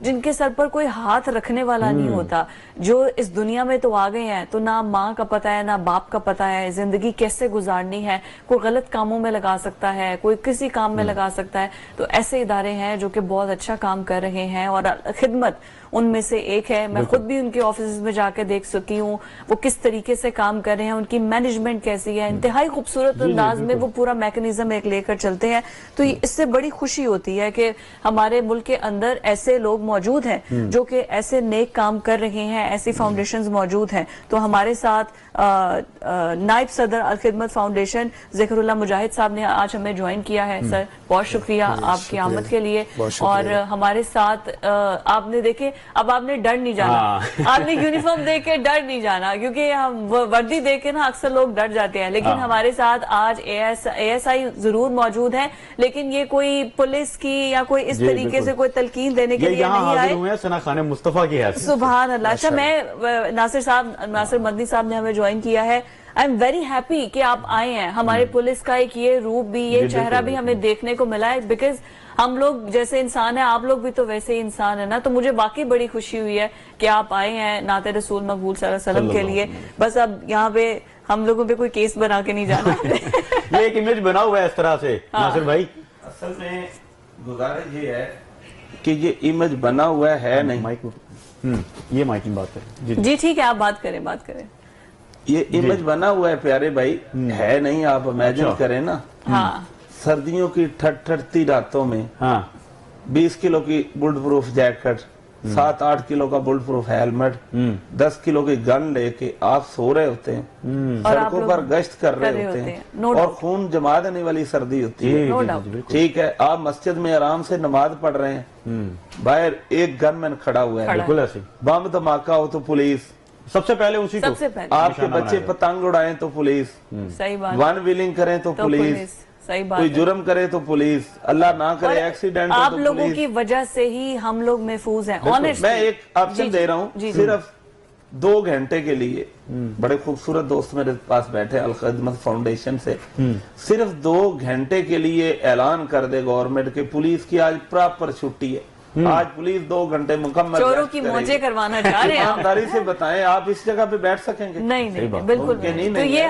جن کے سر پر کوئی ہاتھ رکھنے والا نہیں ہوتا، جو اس دنیا میں تو آ گئے ہیں تو نہ ماں کا پتہ ہے نہ باپ کا پتہ ہے زندگی کیسے گزارنی ہے، کوئی غلط کاموں میں لگا سکتا ہے، کوئی کسی کام میں لگا سکتا ہے. تو ایسے ادارے ہیں جو کہ بہت اچھا کام کر رہے ہیں، اور خدمت ان میں سے ایک ہے. میں خود بھی ان کے آفیسز میں جا کے دیکھ سکی ہوں وہ کس طریقے سے کام کر رہے ہیں، ان کی مینجمنٹ کیسی ہے، انتہائی خوبصورت انداز میں وہ پورا میکنزم ایک لے کر چلتے ہیں. تو اس سے بڑی خوشی ہوتی ہے کہ ہمارے ملک کے اندر ایسے لوگ موجود ہیں جو کہ ایسے نیک کام کر رہے ہیں، ایسی فاؤنڈیشنز موجود ہیں. تو ہمارے ساتھ نائب صدر الخدمت فاؤنڈیشن ذکر اللہ مجاہد صاحب نے آج ہمیں جوائن کیا ہے. سر بہت شکریہ آپ کی آمد کے لیے. اور ہمارے ساتھ آپ نے دیکھے، اب آپ نے ڈر نہیں جانا، آپ نے یونیفارم دیکھ کے ڈر نہیں جانا، کیونکہ ہم وردی دیکھ کے نا اکثر لوگ ڈر جاتے ہیں، لیکن ہمارے ساتھ آج اے ایس آئی ضرور موجود ہیں، لیکن یہ کوئی پولیس کی یا کوئی اس طریقے سے کوئی تلقین دینے کے لیے نہیں آئے. ثنا خان مصطفیٰ کی حیثیت. سبحان اللہ. اچھا، میں ناصر مدنی صاحب نے ہمیں جوائن کیا ہے. آئی ایم ویری ہیپی کہ آپ آئے ہیں. ہمارے پولیس کا ایک یہ روپ بھی، یہ چہرہ بھی ہمیں دیکھنے کو ملا ہے، بیکاز ہم لوگ جیسے انسان ہیں، آپ لوگ بھی تو ویسے ہی انسان ہیں نا. تو مجھے واقعی بڑی خوشی ہوئی ہے کہ آپ آئے ہیں نعت رسول مقبول صلی اللہ علیہ وسلم کے لیے. بس اب یہاں پہ ہم لوگوں پہ کوئی کیس بنا کے نہیں جانا. یہ ایک امیج بنا ہوا ہے اس طرح سے ناصر بھائی. اصل میں گزارش یہ ہے کہ یہ امیج بنا ہوا ہے نہیں. یہ مائک کی بات ہے. جی ٹھیک ہے، آپ بات کریں. یہ امیج بنا ہوا ہے پیارے بھائی، ہے نہیں. آپ امیجن کریں نا، سردیوں کی ٹھٹتی راتوں میں 20 کلو کی بلٹ پروف جیکٹ، 7-8 کلو کا بلٹ پروف ہیلمٹ، 10 کلو کی گن لے کے آپ سو رہے ہوتے ہیں، سڑکوں پر گشت کر رہے ہوتے ہیں، اور خون جما دینے والی سردی ہوتی ہے. ٹھیک ہے، آپ مسجد میں آرام سے نماز پڑھ رہے ہیں، باہر ایک گن مین کھڑا ہوا ہے، بالکل ایسے بم دھماکہ ہو تو پولیس سب سے پہلے اسی کو، آپ کے بچے پتنگ اڑائیں تو پولیس، ون ویلنگ کریں تو پولیس، کوئی جرم کرے تو پولیس، اللہ نہ کرے ایکسیڈنٹ ہو تو پولیس. آپ لوگوں کی وجہ سے ہی ہم لوگ محفوظ ہیں. میں ایک آپشن دے رہا ہوں، صرف 2 گھنٹے کے لیے. بڑے خوبصورت دوست میرے پاس بیٹھے الخدمت فاؤنڈیشن سے، صرف 2 گھنٹے کے لیے اعلان کر دے گورنمنٹ کہ پولیس کی آج پراپر چھٹی ہے. آج پولیس 2 گھنٹے مکمل چوروں کی موجیں کروانا چاہ رہے ہیں. ایمانداری سے بتائیں، آپ اس جگہ پہ بیٹھ سکیں گے؟ نہیں، بالکل نہیں. تو یہ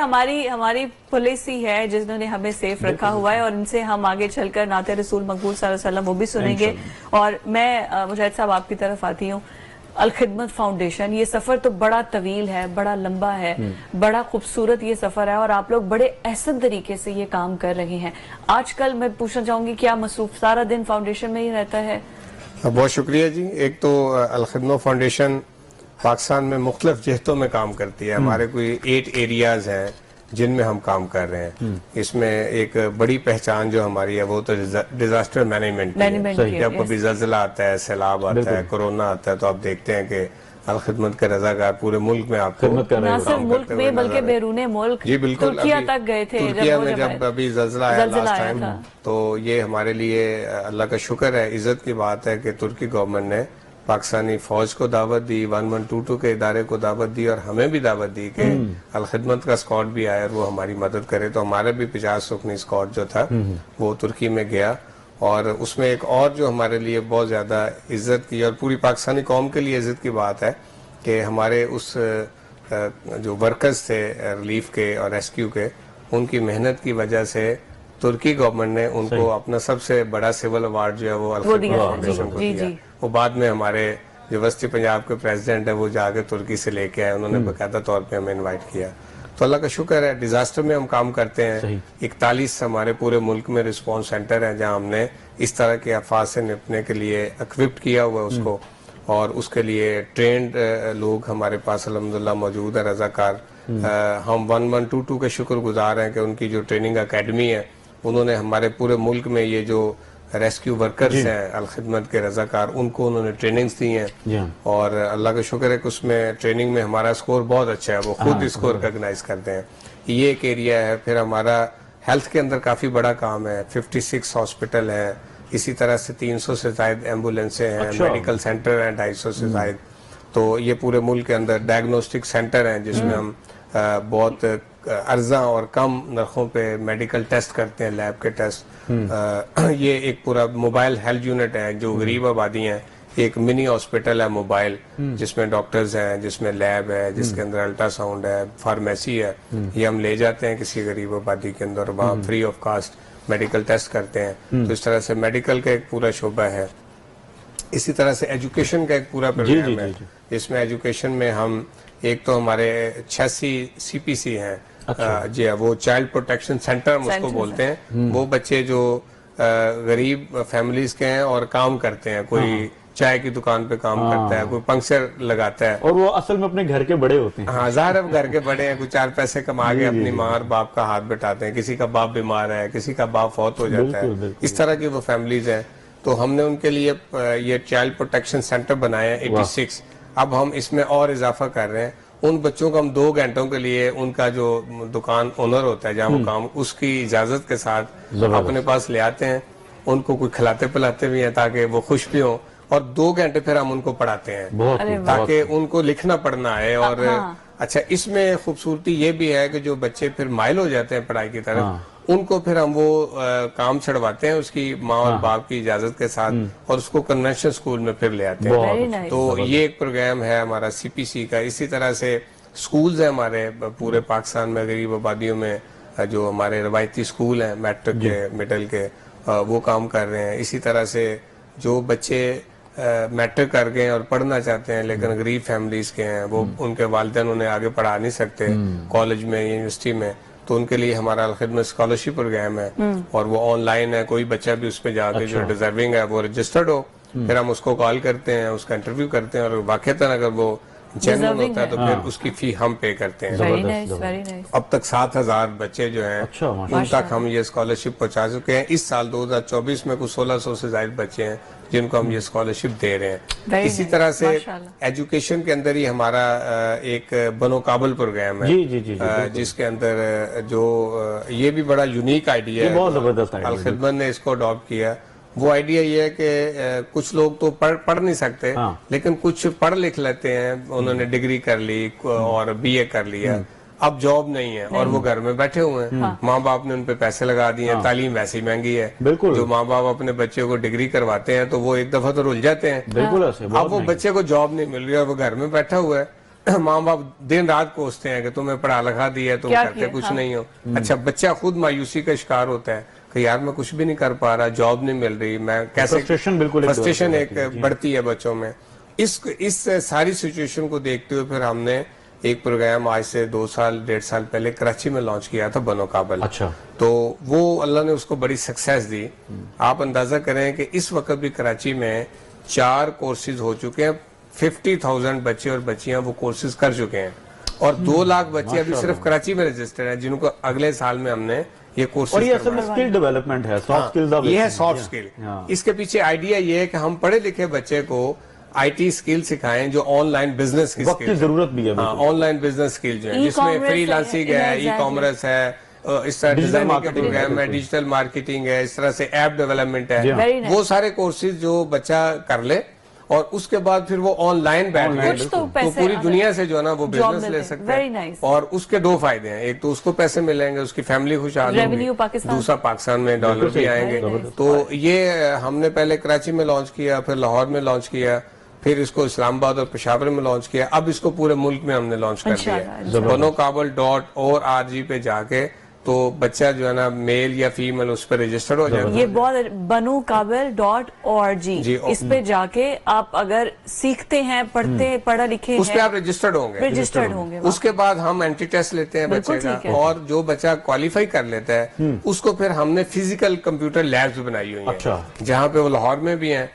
ہماری پولیس ہی ہے جنہوں نے ہمیں سیف رکھا ہوا ہے، اور ان سے ہم آگے چل کر نعت رسول مقبول صلی اللہ علیہ وسلم وہ بھی سنیں گے. اور میں مجاہد صاحب آپ کی طرف آتی ہوں. الخدمت فاؤنڈیشن، یہ سفر تو بڑا طویل ہے، بڑا لمبا ہے، بڑا خوبصورت یہ سفر ہے، اور آپ لوگ بڑے احسن طریقے سے یہ کام کر رہے ہیں. آج کل میں پوچھنا چاہوں گی کیا مصروف سارا دن فاؤنڈیشن میں ہی رہتا ہے؟ بہت شکریہ جی. ایک تو الخدمت فاؤنڈیشن پاکستان میں مختلف جہتوں میں کام کرتی ہے. ہمارے کوئی 8 ایریاز ہیں جن میں ہم کام کر رہے ہیں. اس میں ایک بڑی پہچان جو ہماری ہے وہ تو ڈیزاسٹر مینجمنٹ کی ہے. جب کبھی زلزلہ آتا ہے، سیلاب آتا ہے، کورونا آتا ہے، تو آپ دیکھتے ہیں کہ الخدمت کے رضاکار پورے ملک میں آپ کو نہ صرف ملک میں بلکہ بیرون ملک، جی بالکل، ترکیہ تک گئے تھے. ترکیہ میں جب ابھی زلزلہ آیا لاسٹ ٹائم، تو یہ ہمارے لیے اللہ کا شکر ہے، عزت کی بات ہے کہ ترکی گورنمنٹ نے پاکستانی فوج کو دعوت دی، 1122 کے ادارے کو دعوت دی، اور ہمیں بھی دعوت دی کہ الخدمت کا اسکواڈ بھی آئے اور وہ ہماری مدد کرے. تو ہمارا بھی 50 رکنی اسکواڈ جو تھا وہ ترکی میں گیا. اور اس میں ایک اور جو ہمارے لیے بہت زیادہ عزت کی اور پوری پاکستانی قوم کے لیے عزت کی بات ہے کہ ہمارے اس جو ورکرز تھے ریلیف کے اور ریسکیو کے، ان کی محنت کی وجہ سے ترکی گورنمنٹ نے ان کو اپنا سب سے بڑا سول ایوارڈ جو ہے وہ الخدمت فاؤنڈیشن کو دیا. وہ بعد میں ہمارے جو وسطی پنجاب کے پریزیڈنٹ ہے وہ جا کے ترکی سے لے کے آئے، انہوں نے باقاعدہ طور پہ ہمیں انوائٹ کیا. تو اللہ کا شکر ہے، ڈیزاسٹر میں ہم کام کرتے ہیں. 41 ہمارے پورے ملک میں رسپانس سینٹر ہیں جہاں ہم نے اس طرح کے آفات سے نپٹنے کے لیے اکوپڈ کیا ہوا ہے اس کو، اور اس کے لیے ٹرینڈ لوگ ہمارے پاس الحمدللہ موجود ہیں، رضاکار. ہم 1122 کے شکر گزار ہیں کہ ان کی جو ٹریننگ اکیڈمی ہے، انہوں نے ہمارے پورے ملک میں یہ جو ریسکیو ورکرز ہیں الخدمت کے رضاکار، ان کو انہوں نے ٹریننگز دی ہیں، اور اللہ کا شکر ہے کہ اس میں ٹریننگ میں ہمارا سکور بہت اچھا ہے، وہ خود اس کو ریکگنائز کرتے ہیں. یہ ایک ایریا ہے. پھر ہمارا ہیلتھ کے اندر کافی بڑا کام ہے، 56 ہاسپٹل ہیں، اسی طرح سے 300 سے زائد ایمبولینسیں ہیں، میڈیکل سینٹر ہیں 250 سے زائد. تو یہ پورے ملک کے اندر ڈائگنوسٹک سینٹر ہیں جس میں ہم بہت ارزاں اور کم نرخوں پہ میڈیکل ٹیسٹ کرتے ہیں، لیب کے ٹیسٹ. یہ ایک پورا موبائل ہیلتھ یونٹ ہے جو غریب آبادی ہیں، ایک منی ہاسپٹل ہے موبائل جس میں ڈاکٹرز ہیں، جس میں لیب ہے، جس کے اندر الٹرا ساؤنڈ ہے، فارمیسی ہے. یہ ہم لے جاتے ہیں کسی غریب آبادی کے اندر، وہاں free of cost medical test کرتے ہیں. تو اس طرح سے میڈیکل کا ایک پورا شعبہ ہے. اسی طرح سے ایجوکیشن کا ایک پورا پروگرام ہے جس میں ایجوکیشن میں ہم ایک تو ہمارے 86 CPC ہیں، جی وہ چائلڈ پروٹیکشن سینٹر ہم اس کو بولتے ہیں. وہ بچے جو غریب فیملیز کے ہیں اور کام کرتے ہیں، کوئی چائے کی دکان پہ کام کرتا ہے، کوئی پنکچر لگاتا ہے، اور وہ اصل میں اپنے گھر کے بڑے ہوتے ہیں. ہاں ظاہر ہے گھر کے بڑے ہیں، کوئی 4 پیسے کما کے اپنی ماں اور باپ کا ہاتھ بٹاتے ہیں. کسی کا باپ بیمار ہے، کسی کا باپ فوت ہو جاتا ہے، اس طرح کی وہ فیملیز ہیں. تو ہم نے ان کے لیے یہ چائلڈ پروٹیکشن سینٹر بنایا ہے 86. اب ہم اس میں اور اضافہ کر رہے ہیں. ان بچوں کو ہم 2 گھنٹوں کے لیے ان کا جو دکان اونر ہوتا ہے جہاں وہ کام، اس کی اجازت کے ساتھ اپنے پاس لے آتے ہیں. ان کو کوئی کھلاتے پلاتے بھی ہیں تاکہ وہ خوش بھی ہوں، اور 2 گھنٹے پھر ہم ان کو پڑھاتے ہیں تاکہ ان کو لکھنا پڑھنا ہے. اور اچھا اس میں خوبصورتی یہ بھی ہے کہ جو بچے پھر مائل ہو جاتے ہیں پڑھائی کی طرف، ان کو پھر ہم وہ کام چھڑواتے ہیں اس کی ماں اور باپ کی اجازت کے ساتھ، اور اس کو کنونشن اسکول میں پھر لے آتے ہیں. تو یہ ایک پروگرام ہے ہمارا CPC کا. اسی طرح سے سکولز ہیں ہمارے پورے پاکستان میں غریب آبادیوں میں، جو ہمارے روایتی سکول ہیں میٹرک کے مڈل کے، وہ کام کر رہے ہیں. اسی طرح سے جو بچے میٹرک کر گئے اور پڑھنا چاہتے ہیں لیکن غریب فیملیز کے ہیں، وہ ان کے والدین انہیں آگے پڑھا نہیں سکتے کالج میں یونیورسٹی میں، تو ان کے لیے ہمارا الخدمت اسکالرشپ پروگرام ہے، اور وہ آن لائن ہے. کوئی بچہ بھی اس پہ جا کے جو ڈیزرونگ ہے وہ رجسٹرڈ ہو، پھر ہم اس کو کال کرتے ہیں، اس کا انٹرویو کرتے ہیں، اور واقعتاً اگر وہ جینوئن ہوتا ہے تو پھر اس کی فی ہم پے کرتے ہیں. اب تک 7000 بچے جو ہیں ان تک ہم یہ اسکالرشپ پہنچا چکے ہیں. اس سال 2024 میں کچھ 1600 سے زائد بچے ہیں جن کو ہم یہ اسکالرشپ دے رہے ہیں. اسی طرح سے ایجوکیشن کے اندر ہی ہمارا ایک بنو کابل پروگرام ہے جس کے اندر جو یہ بھی بڑا یونیک آئیڈیا ہے، الخدمت نے اس کو اڈاپٹ کیا. وہ آئیڈیا یہ ہے کہ کچھ لوگ تو پڑھ نہیں سکتے لیکن کچھ پڑھ لکھ لیتے ہیں، انہوں نے ڈگری کر لی اور BA کر لیا، اب جاب نہیں ہے اور وہ گھر میں بیٹھے ہوئے ہیں. ماں باپ نے ان پہ پیسے لگا دیے ہیں، تعلیم ویسے ہی مہنگی ہے. جو ماں باپ اپنے بچے کو ڈگری کرواتے ہیں تو وہ ایک دفعہ تو رل جاتے ہیں. اب وہ بچے کو جاب نہیں مل رہی اور وہ گھر میں بیٹھا ہوا ہے. ماں باپ دن رات کوستے ہیں کہ تمہیں پڑھا لکھا دیا تم کرتے کچھ نہیں ہو. اچھا بچہ خود مایوسی کا شکار ہوتا ہے کہ یار میں کچھ بھی نہیں کر پا رہا، جاب نہیں مل رہی، میں کیسے، فرسٹریشن ایک بڑھتی ہے بچوں میں. اس ساری سچویشن کو دیکھتے ہوئے پھر ہم نے ایک پروگرام آج سے 2-1.5 سال پہلے کراچی میں لانچ کیا تھا، بنو کابل. تو وہ اللہ نے اس کو بڑی سکسیس دی. آپ اندازہ کریں کہ اس وقت بھی کراچی میں 4 کورسز ہو چکے ہیں، 50,000 بچے اور بچیاں وہ کورسز کر چکے ہیں، اور 2 لاکھ بچے ابھی صرف کراچی میں رجسٹرڈ ہیں جن کو اگلے سال میں ہم نے یہ کورسز. اور یہ اصل میں اسکل ڈیولپمنٹ ہے، سافٹ اسکل دا، یہ ہے سافٹ اسکل. اس کے پیچھے آئیڈیا یہ ہے کہ ہم پڑھے لکھے بچے کو IT اسکل سکھائیں جو آن لائن بزنس کی ضرورت بھی ہے، آن لائن بزنس اسکل جو ہے جس میں فری لانسنگ ہے، ای کامرس ہے، اس طرح ڈیزائننگ کا پروگرام ہے، ڈیجیٹل مارکیٹنگ ہے، اس طرح سے ایپ ڈیولپمنٹ ہے. وہ سارے کورسز جو بچہ کر لے اور اس کے بعد پھر وہ آن لائن بیٹھ گئے تو پوری دنیا سے جو ہے نا وہ بزنس لے سکتے ہیں. اور اس کے 2 فائدے ہیں، ایک تو اس کو پیسے ملیں گے، اس کی فیملی خوشحال ہوگی، دوسرا پاکستان میں ڈالر بھی آئیں گے. تو یہ ہم نے پہلے کراچی میں لانچ کیا، پھر لاہور میں لانچ کیا، پھر اس کو اسلام آباد اور پشاور میں لانچ کیا، اب اس کو پورے ملک میں ہم نے لانچ کر دیا ہے. BanoKabul.org پہ جا کے تو بچہ جو ہے نا میل یا فیمیل اس پہ رجسٹر ہو جائے. یہ بہت BanoKabul.org، اس پہ جا کے آپ اگر سیکھتے ہیں، پڑھا لکھے ہیں، اس پہ آپ رجسٹرڈ ہوں گے. اس کے بعد ہم اینٹی ٹیسٹ لیتے ہیں بچے کا، اور جو بچہ کوالیفائی کر لیتا ہے اس کو پھر ہم نے فزیکل کمپیوٹر لیبز بنائی ہوئی ہیں جہاں پہ وہ لاہور میں بھی ہیں.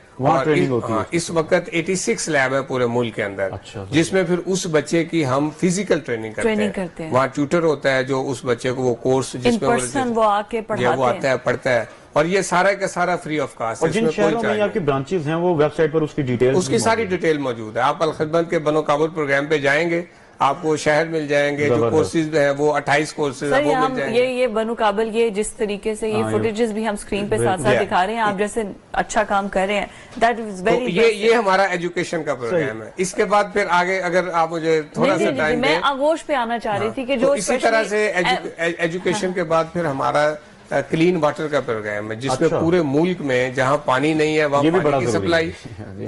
اس وقت 86 لیب ہے پورے ملک کے اندر جس میں پھر اس بچے کی ہم فزیکل ٹریننگ کرتے ہیں. وہاں ٹیوٹر ہوتا ہے جو اس بچے کو وہ کورس جس میں وہ آتا ہے پڑھتا ہے. اور یہ سارا کا سارا فری آف کاسٹ. اور جن شہروں میں آپ کی برانچز ہیں وہ ویب سائٹ پر اس کی ڈیٹیل، اس کی ساری ڈیٹیل موجود ہے. آپ الخدمت کے بنو کابل پروگرام پہ جائیں گے آپ کو شہر مل جائیں گے. جو کورسز ہیں وہ 28 کورسز ہیں وہ مل جائیں گے. یہ بنو کابل یہ جس طریقے سے یہ فوٹیجز بھی ہم سکرین پہ ساتھ ساتھ دکھا رہے ہیں، آپ جیسے اچھا کام کر رہے ہیں. That is very یہ ہمارا ایجوکیشن کا پروگرام ہے. اس کے بعد پھر آگے اگر آپ مجھے تھوڑا سا ٹائم دیں، میں آغوش پہ آنا چاہ رہی تھی کہ جو اسی طرح سے ایجوکیشن کے بعد پھر ہمارا کلین واٹر کا پروگرام ہے، جس میں پورے ملک میں جہاں پانی نہیں ہے وہاں پانی کی سپلائی،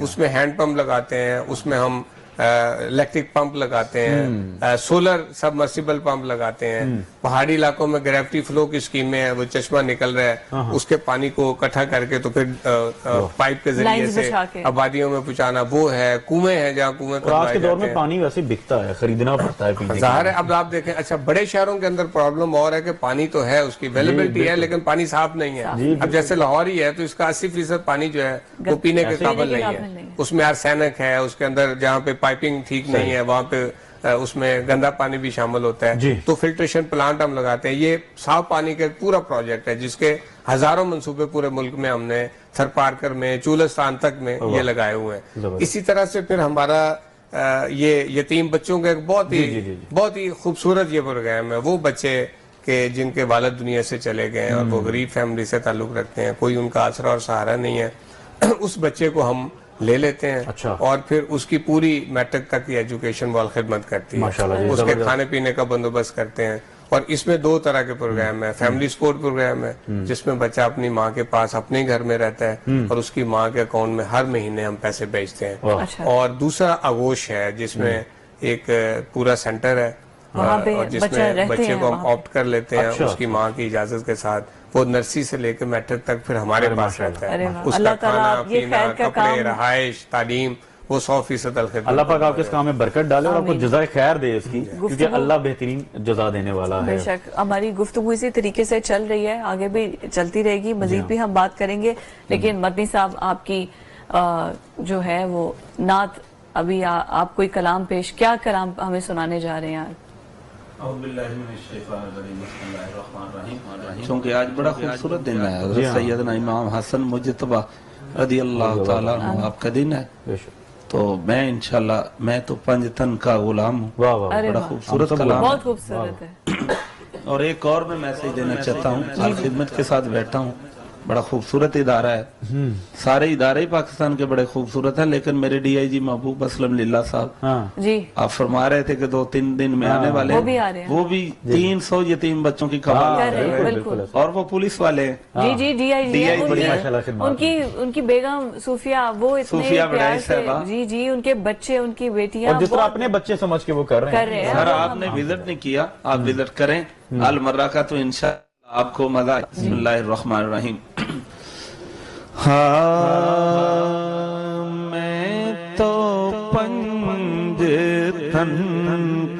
اس میں ہینڈ پمپ لگاتے ہیں، اس میں ہم الیکٹرک پمپ لگاتے ہیں، سولر سبمرسیبل پمپ لگاتے ہیں. پہاڑی علاقوں میں گریوٹی فلو کی اسکیمیں ہیں، وہ چشمہ نکل رہا ہے، اس کے پانی کو اکٹھا کر کے تو پھر پائپ کے ذریعے سے آبادیوں میں پہنچانا وہ ہے. کنویں ہیں جہاں کنویں آج کے دور میں پانی ویسے بکتا ہے، خریدنا پڑتا ہے پینے. ظاہر ہے اب آپ دیکھیں اچھا بڑے شہروں کے اندر پرابلم اور ہے کہ پانی تو ہے، اس کی اویلیبلٹی ہے، لیکن پانی صاف نہیں ہے. اب جیسے لاہور ہی ہے تو اس کا 80% پانی جو ہے وہ پینے کے قابل نہیں ہے. اس میں آرسینک ہے، اس کے اندر جہاں پہ پائپنگ ٹھیک نہیں ہے وہاں پہ اس میں گندا پانی بھی شامل ہوتا ہے. تو فلٹریشن پلانٹ ہم لگاتے ہیں. یہ صاف پانی کا پورا پروجیکٹ ہے جس کے ہزاروں منصوبے پورے ملک میں ہم نے تھر پارکر میں چولستان تک میں یہ لگائے ہوئے ہیں. اسی طرح سے پھر ہمارا یہ یتیم بچوں کا ایک بہت ہی خوبصورت یہ پروگرام ہے. وہ بچے کہ جن کے والد دنیا سے چلے گئے ہیں اور وہ غریب فیملی سے تعلق رکھتے ہیں، کوئی ان کا آسرا اور سہارا نہیں ہے، اس بچے کو ہم لے لیتے ہیں اور پھر اس کی پوری میٹرک تک کی ایجوکیشن وال خدمت کرتی ہے. اس کے کھانے پینے کا بندوبست کرتے ہیں. اور اس میں 2 طرح کے پروگرام ہیں. فیملی سپورٹ پروگرام ہے جس میں بچہ اپنی ماں کے پاس اپنے گھر میں رہتا ہے اور اس کی ماں کے اکاؤنٹ میں ہر مہینے ہم پیسے بھیجتے ہیں. اور دوسرا آغوش ہے جس میں ایک پورا سینٹر ہے اور جس میں بچے کو ہم آپٹ کر لیتے ہیں اس کی ماں کی اجازت کے ساتھ. وہ نرسری سے لے کے میٹرک تک پھر ہمارے پاس رہتا ہے. اس کا کھانا پینا کپڑے رہائش تعلیم وہ 100% الخدمت. اللہ پاک آپ کے اس کام میں برکت ڈالے اور آپ کو جزائے خیر دے اس کی، کیونکہ اللہ بہترین جزا دینے والا ہے. بے شک ہماری گفتگو اسی طریقے سے چل رہی ہے، آگے بھی چلتی رہے گی، مزید بھی ہم بات کریں گے. لیکن مدنی صاحب آپ کی جو ہے وہ نعت، ابھی آپ کوئی کلام پیش، کیا کلام ہمیں سنانے جا رہے ہیں؟ کیونکہ آج بڑا خوبصورت دن ہے، حضرت سیدنا امام حسن مجتبی رضی اللہ تعالیٰ عنہ آپ کا دن ہے. تو میں انشاءاللہ میں تو پنجتن کا غلام ہوں. بڑا خوبصورت کلام، بہت خوبصورت ہے. اور ایک اور میں میسیج دینا چاہتا ہوں. خدمت کے ساتھ بیٹھا ہوں. بڑا خوبصورت ادارہ ہے، سارے ادارے ہی پاکستان کے بڑے خوبصورت ہیں، لیکن میرے ڈی آئی جی محبوب اسلم للہ صاحب آپ فرما رہے تھے کہ 2-3 دن میں آنے والے ہیں. وہ بھی 300 یتیم بچوں کی قبول، اور وہ پولیس والے ہیں. جی ڈی آئی جی ان کی بیگم صوفیہ، وہ اتنے پیار سے جی ان کے بچے ان کی بیٹیاں جس طرح اپنے بچے سمجھ کے وہ کر رہے ہیں. سر آپ نے وزٹ نہیں کیا، آپ وزٹ کریں المرہ کا تو انشاءاللہ آپ کو مزہ. بسم اللہ الرحمن الرحیم. میں تو پنجتن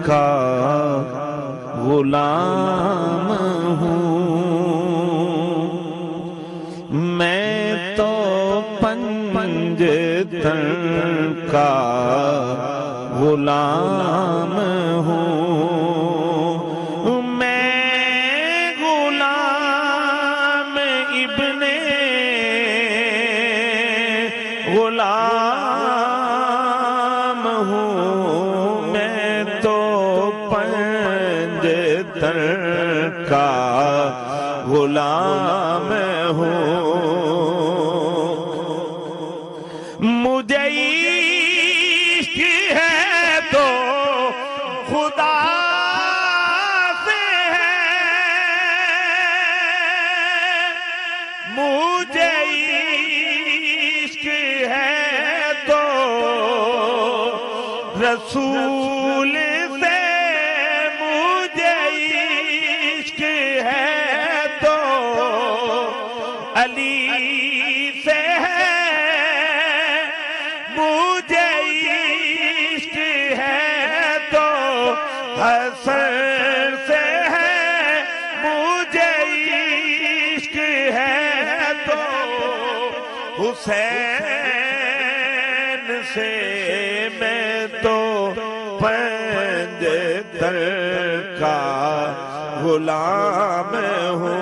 کا غلام ہوں، میں تو پنجتن کا غلام ہوں. غلام ہوں مجھے عشق ہے تو خدا سے ہے، مجھے عشق ہے تو رسول سے، مجھے عشق ہے تو علی سے ہے، مجھے عشق ہے تو حسن سے ہے، مجھے عشق ہے تو حسین سے، میں تو پنجتن کا غلام ہوں.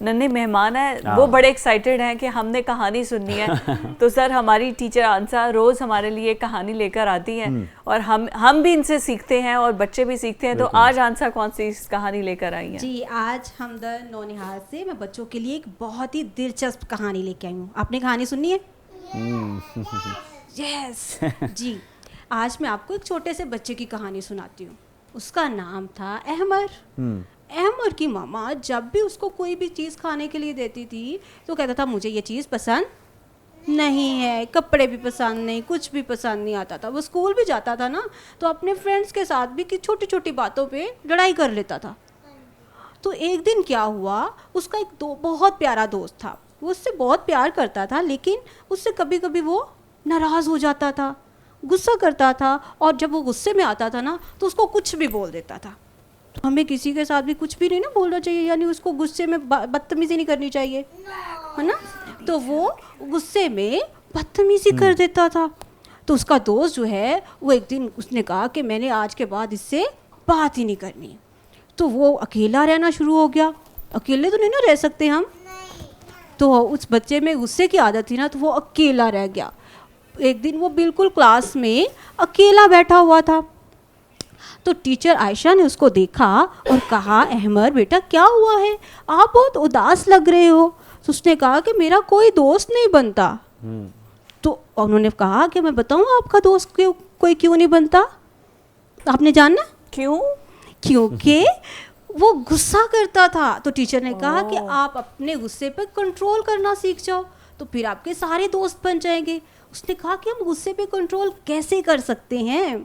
ننھے مہمان ہیں وہ بڑے ایکسائٹیڈ ہیں کہ ہم نے کہانی سننی ہے. تو سر ہماری ٹیچر آنسا روز ہمارے لیے کہانی لے کر آتی ہیں اور ہم بھی ان سے سیکھتے ہیں اور بچے بھی سیکھتے ہیں. تو آج آنسا کون سی کہانی لے کر آئی ہیں؟ جی آج ہمدرد نونہال سے میں بچوں کے لیے ایک بہت ہی دلچسپ کہانی لے کے آئی ہوں. آپ نے کہانی سننی ہے؟ یس جی آج میں آپ کو ایک چھوٹے سے بچے کی کہانی سناتی ہوں. اس کا نام تھا احمر. احمر کی ماما جب بھی اس کو کوئی بھی چیز کھانے کے لیے دیتی تھی تو کہتا تھا مجھے یہ چیز پسند نہیں ہے, کپڑے بھی پسند نہیں, کچھ بھی پسند نہیں آتا تھا. وہ اسکول بھی جاتا تھا نا تو اپنے فرینڈس کے ساتھ بھی چھوٹی چھوٹی باتوں پہ لڑائی کر لیتا تھا. تو ایک دن کیا ہوا, اس کا ایک بہت پیارا دوست تھا, وہ اس سے بہت پیار کرتا تھا لیکن اس سے کبھی کبھی وہ ناراض ہو جاتا تھا, غصہ کرتا تھا, اور جب وہ غصے میں آتا تھا نا تو اس کو کچھ بھی بول دیتا تھا. تو ہمیں کسی کے ساتھ بھی کچھ بھی نہیں نا بولنا چاہیے, یعنی اس کو غصے میں بدتمیزی نہیں کرنی چاہیے, ہے نا. تو وہ غصے میں بدتمیزی کر دیتا تھا. تو اس کا دوست جو ہے وہ ایک دن اس نے کہا کہ میں نے آج کے بعد اس سے بات ہی نہیں کرنی. تو وہ اکیلا رہنا شروع ہو گیا. اکیلے تو نہیں نا رہ سکتے ہم, تو اس بچے میں غصے کی عادت تھی نا تو وہ اکیلا رہ گیا. ایک دن وہ بالکل کلاس میں اکیلا بیٹھا ہوا تھا. تو ٹیچر عائشہ نے اس کو دیکھا اور کہا احمر بیٹا کیا ہوا ہے, آپ بہت اداس لگ رہے ہو. تو اس نے کہا کہ میرا کوئی دوست نہیں بنتا. تو انہوں نے کہا کہ میں بتاؤں آپ کا دوست کوئی کیوں نہیں بنتا. آپ نے جاننا کیوں؟ کیونکہ وہ غصہ کرتا تھا. تو ٹیچر نے کہا کہ آپ اپنے غصے پہ کنٹرول کرنا سیکھ جاؤ تو پھر آپ کے سارے دوست بن جائیں گے. اس نے کہا کہ ہم غصے پہ کنٹرول کیسے کر سکتے ہیں,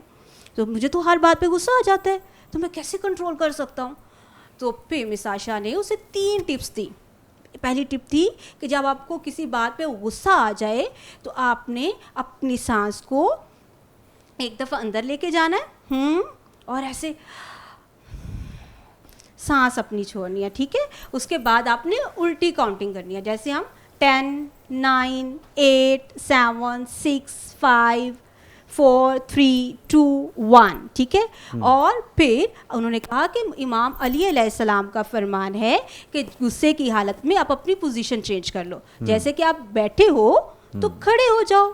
تو مجھے تو ہر بات پہ غصہ آ جاتا ہے, تو میں کیسے کنٹرول کر سکتا ہوں. تو پھر مس عائشہ نے اسے 3 ٹپس دی. پہلی ٹپ تھی کہ جب آپ کو کسی بات پہ غصہ آ جائے تو آپ نے اپنی سانس کو ایک دفعہ اندر لے کے جانا ہے اور ایسے سانس اپنی چھوڑنی ہے, ٹھیک ہے. اس کے بعد آپ نے الٹی کاؤنٹنگ کرنی ہے, جیسے ہم 10, 9, 8, 7, 6, 5, 4, 3, 2, 1, ٹھیک ہے. اور پھر انہوں نے کہا کہ امام علی علیہ السلام کا فرمان ہے کہ غصے کی حالت میں آپ اپنی پوزیشن چینج کر لو. جیسے کہ آپ بیٹھے ہو تو کھڑے ہو جاؤ,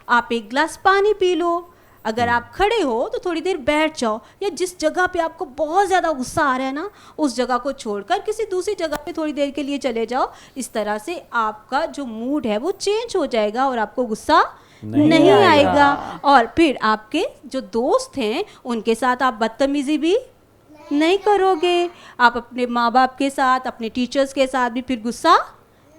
آپ ایک گلاس پانی پی لو. اگر آپ کھڑے ہو تو تھوڑی دیر بیٹھ جاؤ, یا جس جگہ پہ آپ کو بہت زیادہ غصہ آ رہا ہے نا اس جگہ کو چھوڑ کر کسی دوسری جگہ پہ تھوڑی دیر کے لیے چلے جاؤ. اس طرح سے آپ کا جو موڈ ہے وہ چینج ہو جائے گا اور آپ کو غصہ نہیں آئے گا. اور پھر آپ کے جو دوست ہیں ان کے ساتھ آپ بدتمیزی بھی نہیں کرو گے. آپ اپنے ماں باپ کے ساتھ, اپنے ٹیچرز کے ساتھ بھی پھر غصہ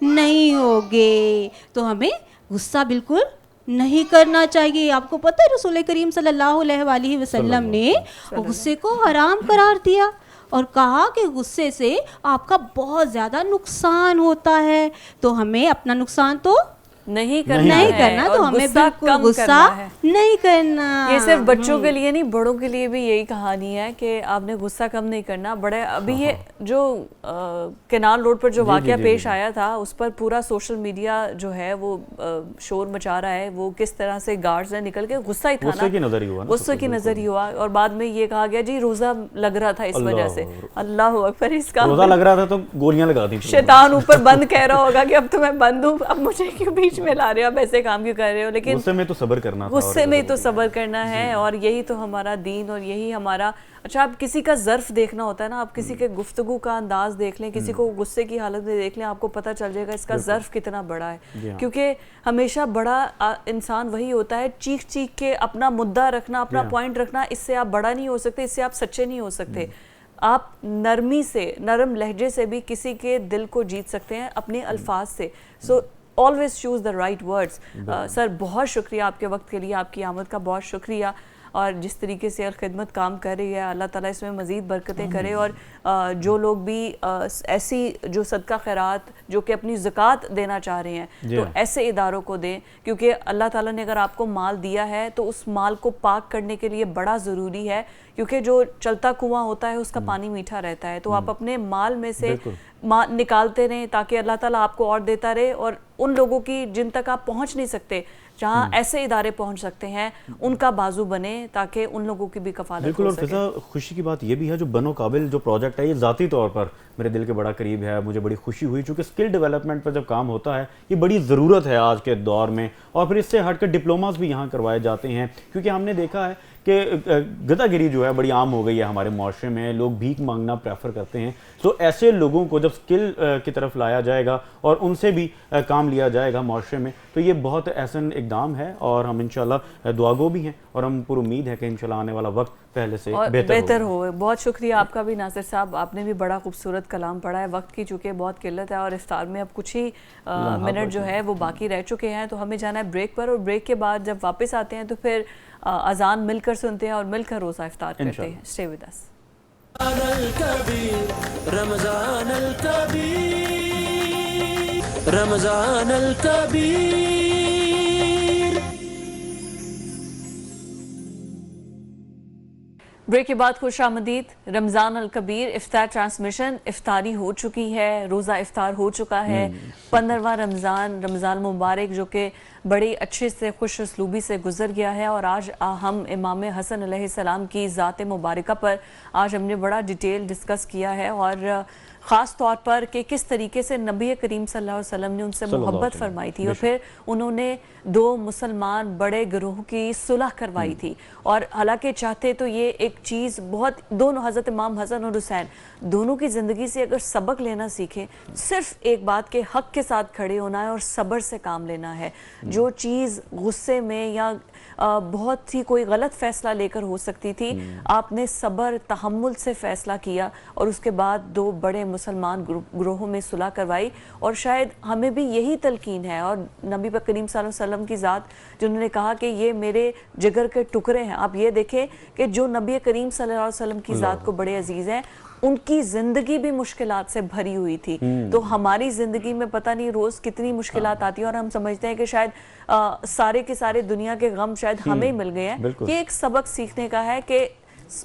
نہیں ہوگے. تو ہمیں غصہ بالکل نہیں کرنا چاہیے. آپ کو پتہ ہے رسول کریم صلی اللہ علیہ وآلہ وسلم نے غصے کو حرام قرار دیا اور کہا کہ غصے سے آپ کا بہت زیادہ نقصان ہوتا ہے. تو ہمیں اپنا نقصان تو نہیں کرنا, تو ہمیں بالکل غصہ نہیں کرنا. یہ صرف بچوں کے لیے نہیں, بڑوں کے لیے بھی یہی کہانی ہے کہ آپ نے غصہ کم نہیں کرنا. بڑے ابھی یہ جو کینال روڈ پر جو واقعہ پیش آیا تھا اس پر پورا سوشل میڈیا جو ہے وہ شور مچا رہا ہے. وہ کس طرح سے گارڈز نے نکل کے غصہ ہی تھا نا, غصے کی نظر ہی ہوا, اور بعد میں یہ کہا گیا جی روزہ لگ رہا تھا اس وجہ سے. اللہ اکبر, اس کا روزہ لگ رہا تھا تو گولیاں لگا دی. شیطان اوپر بند کہہ رہا ہوگا کہ اب تو میں بند ہوں, اب مجھے کیوں بیچ میں لا رہے ہو, اب ایسے کام کیوں کر رہے ہو. لیکن غصے میں تو صبر کرنا تھا, غصے میں تو صبر کرنا ہے, اور یہی تو ہمارا دین اور یہی ہمارا. اچھا آپ کسی کا ظرف دیکھنا ہوتا ہے نا, آپ کسی کے گفتگو کا انداز دیکھ لیں, کسی کو غصے کی حالت میں دیکھ لیں, آپ کو پتہ چل جائے گا اس کا ظرف کتنا بڑا ہے. کیونکہ ہمیشہ بڑا انسان وہی ہوتا ہے چیخ چیخ کے اپنا مدعا رکھنا, اپنا پوائنٹ رکھنا. اس سے آپ بڑا نہیں ہو سکتے, اس سے آپ سچے نہیں ہو سکتے. آپ نرمی سے, نرم لہجے سے بھی کسی کے دل کو جیت سکتے ہیں اپنے الفاظ سے. سو always choose the right words. سر بہت شکریہ آپ کے وقت کے لیے, آپ کی آمد کا بہت شکریہ. اور جس طریقے سے الخدمت کام کر رہی ہے, اللہ تعالیٰ اس میں مزید برکتیں کرے. اور جو لوگ بھی ایسی جو صدقہ خیرات جو کہ اپنی زکوٰۃ دینا چاہ رہے ہیں تو ایسے اداروں کو دیں, کیونکہ اللہ تعالیٰ نے اگر آپ کو مال دیا ہے تو اس مال کو پاک کرنے کے لیے بڑا ضروری ہے کیونکہ جو چلتا کنواں ہوتا ہے اس کا پانی میٹھا رہتا ہے، تو آپ اپنے مال میں سے نکالتے رہیں تاکہ اللہ تعالیٰ آپ کو اور دیتا رہے، اور ان لوگوں کی جن تک آپ پہنچ نہیں سکتے، جہاں ایسے ادارے پہنچ سکتے ہیں، ان کا بازو بنے تاکہ ان لوگوں کی بھی کفالت ہو سکے۔ بالکل، اور فضا خوشی کی بات یہ بھی ہے جو بنو قابل جو پروجیکٹ ہے یہ ذاتی طور پر میرے دل کے بڑا قریب ہے، مجھے بڑی خوشی ہوئی چونکہ اسکل ڈیولپمنٹ پر جب کام ہوتا ہے یہ بڑی ضرورت ہے آج کے دور میں، اور پھر اس سے ہٹ کر ڈپلوماز بھی یہاں کروائے جاتے ہیں، کیونکہ ہم نے دیکھا ہے کہ گدہ گیری جو ہے بڑی عام ہو گئی ہے ہمارے معاشرے میں، لوگ بھیک مانگنا پریفر کرتے ہیں، تو ایسے لوگوں کو جب اسکل کی طرف لایا جائے گا اور ان سے بھی کام لیا جائے گا معاشرے میں، تو یہ بہت احسن اقدام ہے، اور ہم انشاءاللہ دعاگو بھی ہیں، اور ہم پر امید ہے کہ انشاءاللہ آنے والا وقت پہلے سے بہتر ہو۔ بہت شکریہ آپ کا بھی ناصر صاحب، آپ نے بھی بڑا خوبصورت کلام پڑھا ہے، وقت کی چونکہ بہت قلت ہے اور افطار میں اب کچھ ہی منٹ جو ہے وہ باقی رہ چکے ہیں، تو ہمیں جانا ہے بریک پر، اور بریک کے بعد جب واپس آتے ہیں تو پھر اذان مل کر سنتے ہیں اور مل کر روزہ افطار کرتے ہیں۔ Stay with us. رمضان الكبير رمضان الكبير بریک کے بعد خوش آمدید۔ رمضان الکبیر افطار ٹرانسمیشن افطاری ہو چکی ہے، روزہ افطار ہو چکا ہے، 15واں رمضان مبارک جو کہ بڑی اچھے سے خوش اسلوبی سے گزر گیا ہے، اور آج ہم امام حسن علیہ السلام کی ذات مبارکہ پر آج ہم نے بڑا ڈیٹیل ڈسکس کیا ہے، اور خاص طور پر کہ کس طریقے سے نبی کریم صلی اللہ علیہ وسلم نے ان سے محبت فرمائی تھی، اور پھر انہوں نے دو مسلمان بڑے گروہ کی صلح کروائی تھی، اور حالانکہ چاہتے تو یہ ایک چیز بہت، دونوں حضرت امام حسن اور حسین دونوں کی زندگی سے اگر سبق لینا سیکھیں، صرف ایک بات کہ حق کے ساتھ کھڑے ہونا ہے اور صبر سے کام لینا ہے، جو چیز غصے میں یا بہت ہی کوئی غلط فیصلہ لے کر ہو سکتی تھی، آپ نے صبر تحمل سے فیصلہ کیا، اور اس کے بعد دو بڑے مسلمان گروہوں میں صلح کروائی، اور شاید ہمیں بھی یہی تلقین ہے، اور نبی کریم صلی اللہ علیہ وسلم کی ذات جنہوں نے کہا کہ یہ میرے جگر کے ٹکڑے ہیں، آپ یہ دیکھیں کہ جو نبی کریم صلی اللہ علیہ وسلم کی ذات کو بڑے عزیز ہیں، ان کی زندگی بھی مشکلات سے بھری ہوئی تھی، تو ہماری زندگی میں پتہ نہیں روز کتنی مشکلات آتی ہیں، اور ہم سمجھتے ہیں کہ شاید سارے کے سارے دنیا کے غم شاید ہمیں مل گئے ہیں۔ یہ ایک سبق سیکھنے کا ہے کہ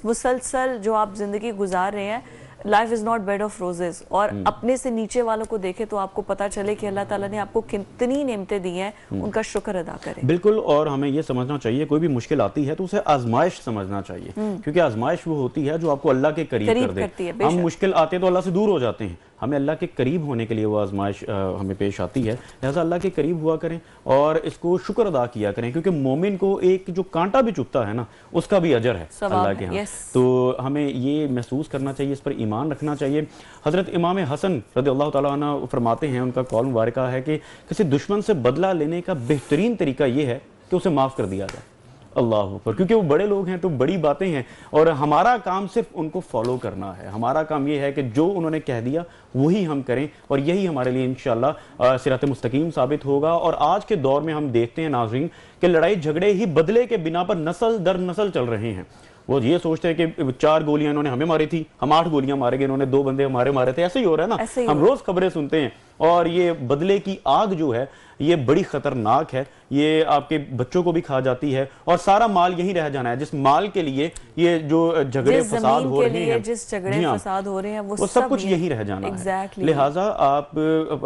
مسلسل جو آپ زندگی گزار رہے ہیں، life is not bad of roses, اور اپنے سے نیچے والوں کو دیکھیں تو آپ کو پتا چلے کہ اللہ تعالیٰ نے آپ کو کتنی نعمتیں دی ہیں، ان کا شکر ادا کریں۔ بالکل، اور ہمیں یہ سمجھنا چاہیے کوئی بھی مشکل آتی ہے تو اسے آزمائش سمجھنا چاہیے، کیونکہ آزمائش وہ ہوتی ہے جو آپ کو اللہ کے قریب کر دے۔ ہم مشکل آتے تو اللہ سے دور ہو جاتے ہیں، ہمیں اللہ کے قریب ہونے کے لیے وہ آزمائش ہمیں پیش آتی ہے، لہذا اللہ کے قریب ہوا کریں اور اس کو شکر ادا کیا کریں، کیونکہ مومن کو ایک جو کانٹا بھی چبھتا ہے نا اس کا بھی اجر ہے اللہ کے ہاں، تو ہمیں یہ محسوس کرنا چاہیے، اس پر ایمان رکھنا چاہیے۔ حضرت امام حسن رضی اللہ تعالیٰ عنہ فرماتے ہیں، ان کا قول مبارکہ ہے کہ کسی دشمن سے بدلہ لینے کا بہترین طریقہ یہ ہے کہ اسے معاف کر دیا جائے۔ اللہ اکبر، کیونکہ وہ بڑے لوگ ہیں تو بڑی باتیں ہیں، اور ہمارا کام صرف ان کو فالو کرنا ہے، ہمارا کام یہ ہے کہ جو انہوں نے کہہ دیا وہی ہم کریں، اور یہی ہمارے لیے انشاءاللہ صراط مستقیم ثابت ہوگا۔ اور آج کے دور میں ہم دیکھتے ہیں ناظرین کہ لڑائی جھگڑے ہی بدلے کے بنا پر نسل در نسل چل رہے ہیں، وہ یہ سوچتے ہیں کہ 4 گولیاں انہوں نے ہمیں ماری تھی، ہم 8 گولیاں مارے گئے، انہوں نے 2 بندے ہمارے مارے تھے، ایسے ہی ہو رہا ہے نا، ہم روز خبریں سنتے ہیں، اور یہ بدلے کی آگ جو ہے یہ بڑی خطرناک ہے، یہ آپ کے بچوں کو بھی کھا جاتی ہے، اور سارا مال یہی رہ جانا ہے جس مال کے لیے یہ جو جھگڑے فساد ہو رہے ہیں، جس جھگڑے فساد ہو رہے ہیں وہ سب کچھ یہی رہ جانا ہے۔ لہٰذا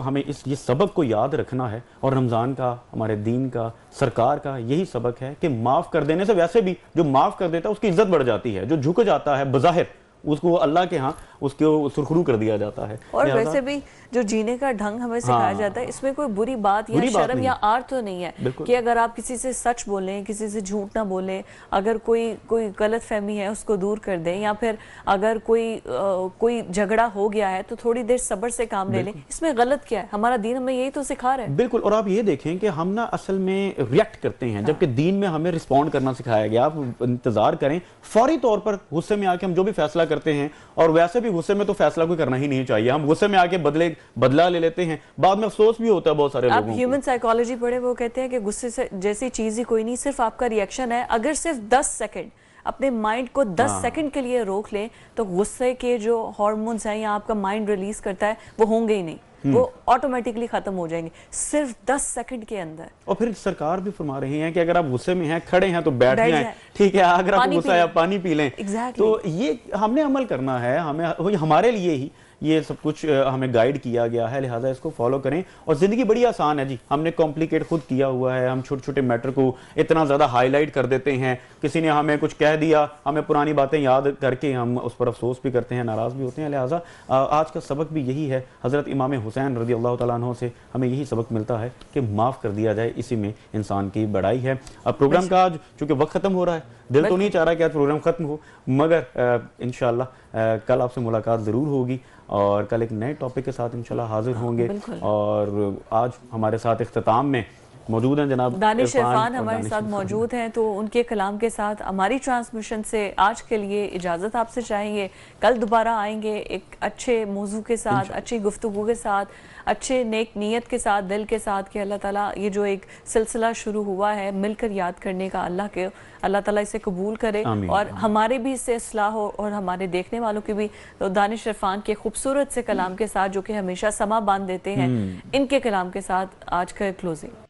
ہمیں یہ سبق کو یاد رکھنا ہے، اور رمضان کا، ہمارے دین کا، سرکار کا یہی سبق ہے کہ معاف کر دینے سے ویسے بھی جو معاف کر دیتا ہے اس کی عزت بڑھ جاتی ہے، جو جھک جاتا ہے بظاہر اس کو اللہ کے ہاں اس کو سرخرو کر دیا جاتا ہے۔ اور ویسے بھی جو جینے کا ڈھنگ ہمیں سکھایا جاتا ہے، اس میں کوئی بری بات یا شرم یا آر تو نہیں ہے کہ اگر آپ کسی سے سچ بولیں، کسی سے جھوٹ نہ بولیں، اگر کوئی غلط فہمی ہے اس کو دور کر دیں، یا پھر اگر کوئی جھگڑا ہو گیا ہے تو تھوڑی دیر صبر سے کام لے لیں، اس میں غلط کیا ہے؟ ہمارا دین ہمیں یہی تو سکھا رہا ہے۔ بالکل، اور آپ یہ دیکھیں کہ ہم نا اصل میں ریئیکٹ کرتے ہیں، جبکہ دین میں ہمیں رسپونڈ کرنا سکھایا گیا۔ آپ انتظار کریں، فوری طور پر غصے میں آ کے ہم جو بھی فیصلہ کرتے ہیں، اور ویسے بھی غصے میں تو فیصلہ کوئی کرنا ہی نہیں چاہیے، ہم غصے میں آ کے بدلہ لے لیتے ہیں، بعد میں افسوس بھی ہوتا ہے بہت سارے لوگوں کو۔ آپ ہیومن سائیکالوجی پڑھے، وہ کہتے ہیں کہ غصے سے جیسی چیز ہی کوئی نہیں، صرف آپ کا ریئیکشن ہے۔ اگر صرف 10 سیکنڈ اپنے مائنڈ کو 10 سیکنڈ کے لیے روک لیں تو غصے کے جو ہارمونز ہیں یا آپ کا مائنڈ ریلیز کرتا ہے وہ ہوں گے ہی نہیں، وہ آٹومیٹکلی ختم ہو جائیں گے صرف 10 سیکنڈ کے اندر۔ اور پھر سرکار بھی فرما رہی ہیں کہ اگر آپ غصے میں ہیں، کھڑے ہیں تو بیٹھ جائیں، ٹھیک ہے، اگر آپ غصہ ہے پانی پی لیں۔ تو یہ ہم نے عمل کرنا ہے، ہمارے لیے ہی یہ سب کچھ ہمیں گائیڈ کیا گیا ہے، لہٰذا اس کو فالو کریں۔ اور زندگی بڑی آسان ہے جی، ہم نے کمپلیکیٹ خود کیا ہوا ہے، ہم چھوٹے چھوٹے میٹر کو اتنا زیادہ ہائی لائٹ کر دیتے ہیں، کسی نے ہمیں کچھ کہہ دیا، ہمیں پرانی باتیں یاد کر کے ہم اس پر افسوس بھی کرتے ہیں، ناراض بھی ہوتے ہیں۔ لہٰذا آج کا سبق بھی یہی ہے، حضرت امام حسین رضی اللہ تعالیٰ عنہ سے ہمیں یہی سبق ملتا ہے کہ معاف کر دیا جائے، اسی میں انسان کی بڑائی ہے۔ اب پروگرام کا آج چونکہ وقت ختم ہو رہا ہے، دل تو نہیں چاہ رہا کہ آج پروگرام ختم ہو، مگر انشاءاللہ کل آپ سے ملاقات ضرور ہوگی اور کل ایک نئے ٹاپک کے ساتھ انشاءاللہ حاضر ہوں گے۔ اور آج ہمارے ساتھ اختتام میں موجود ہیں جناب دانش عرفان ہمارے ساتھ موجود ہیں، تو ان کے کلام کے ساتھ ہماری ٹرانسمیشن سے آج کے لیے اجازت آپ سے چاہیں گے۔ کل دوبارہ آئیں گے ایک اچھے موضوع کے ساتھ، اچھی گفتگو کے ساتھ، اچھے نیک نیت کے ساتھ، دل کے ساتھ کہ اللہ تعالیٰ یہ جو ایک سلسلہ شروع ہوا ہے مل کر یاد کرنے کا، اللہ تعالیٰ اسے قبول کرے اور ہمارے بھی اس سے اصلاح ہو اور ہمارے دیکھنے والوں کی بھی۔ تو دانش عرفان کے خوبصورت سے کلام کے ساتھ جو کہ ہمیشہ سما باندھ دیتے ہیں، ان کے کلام کے ساتھ آج کا کلوزنگ۔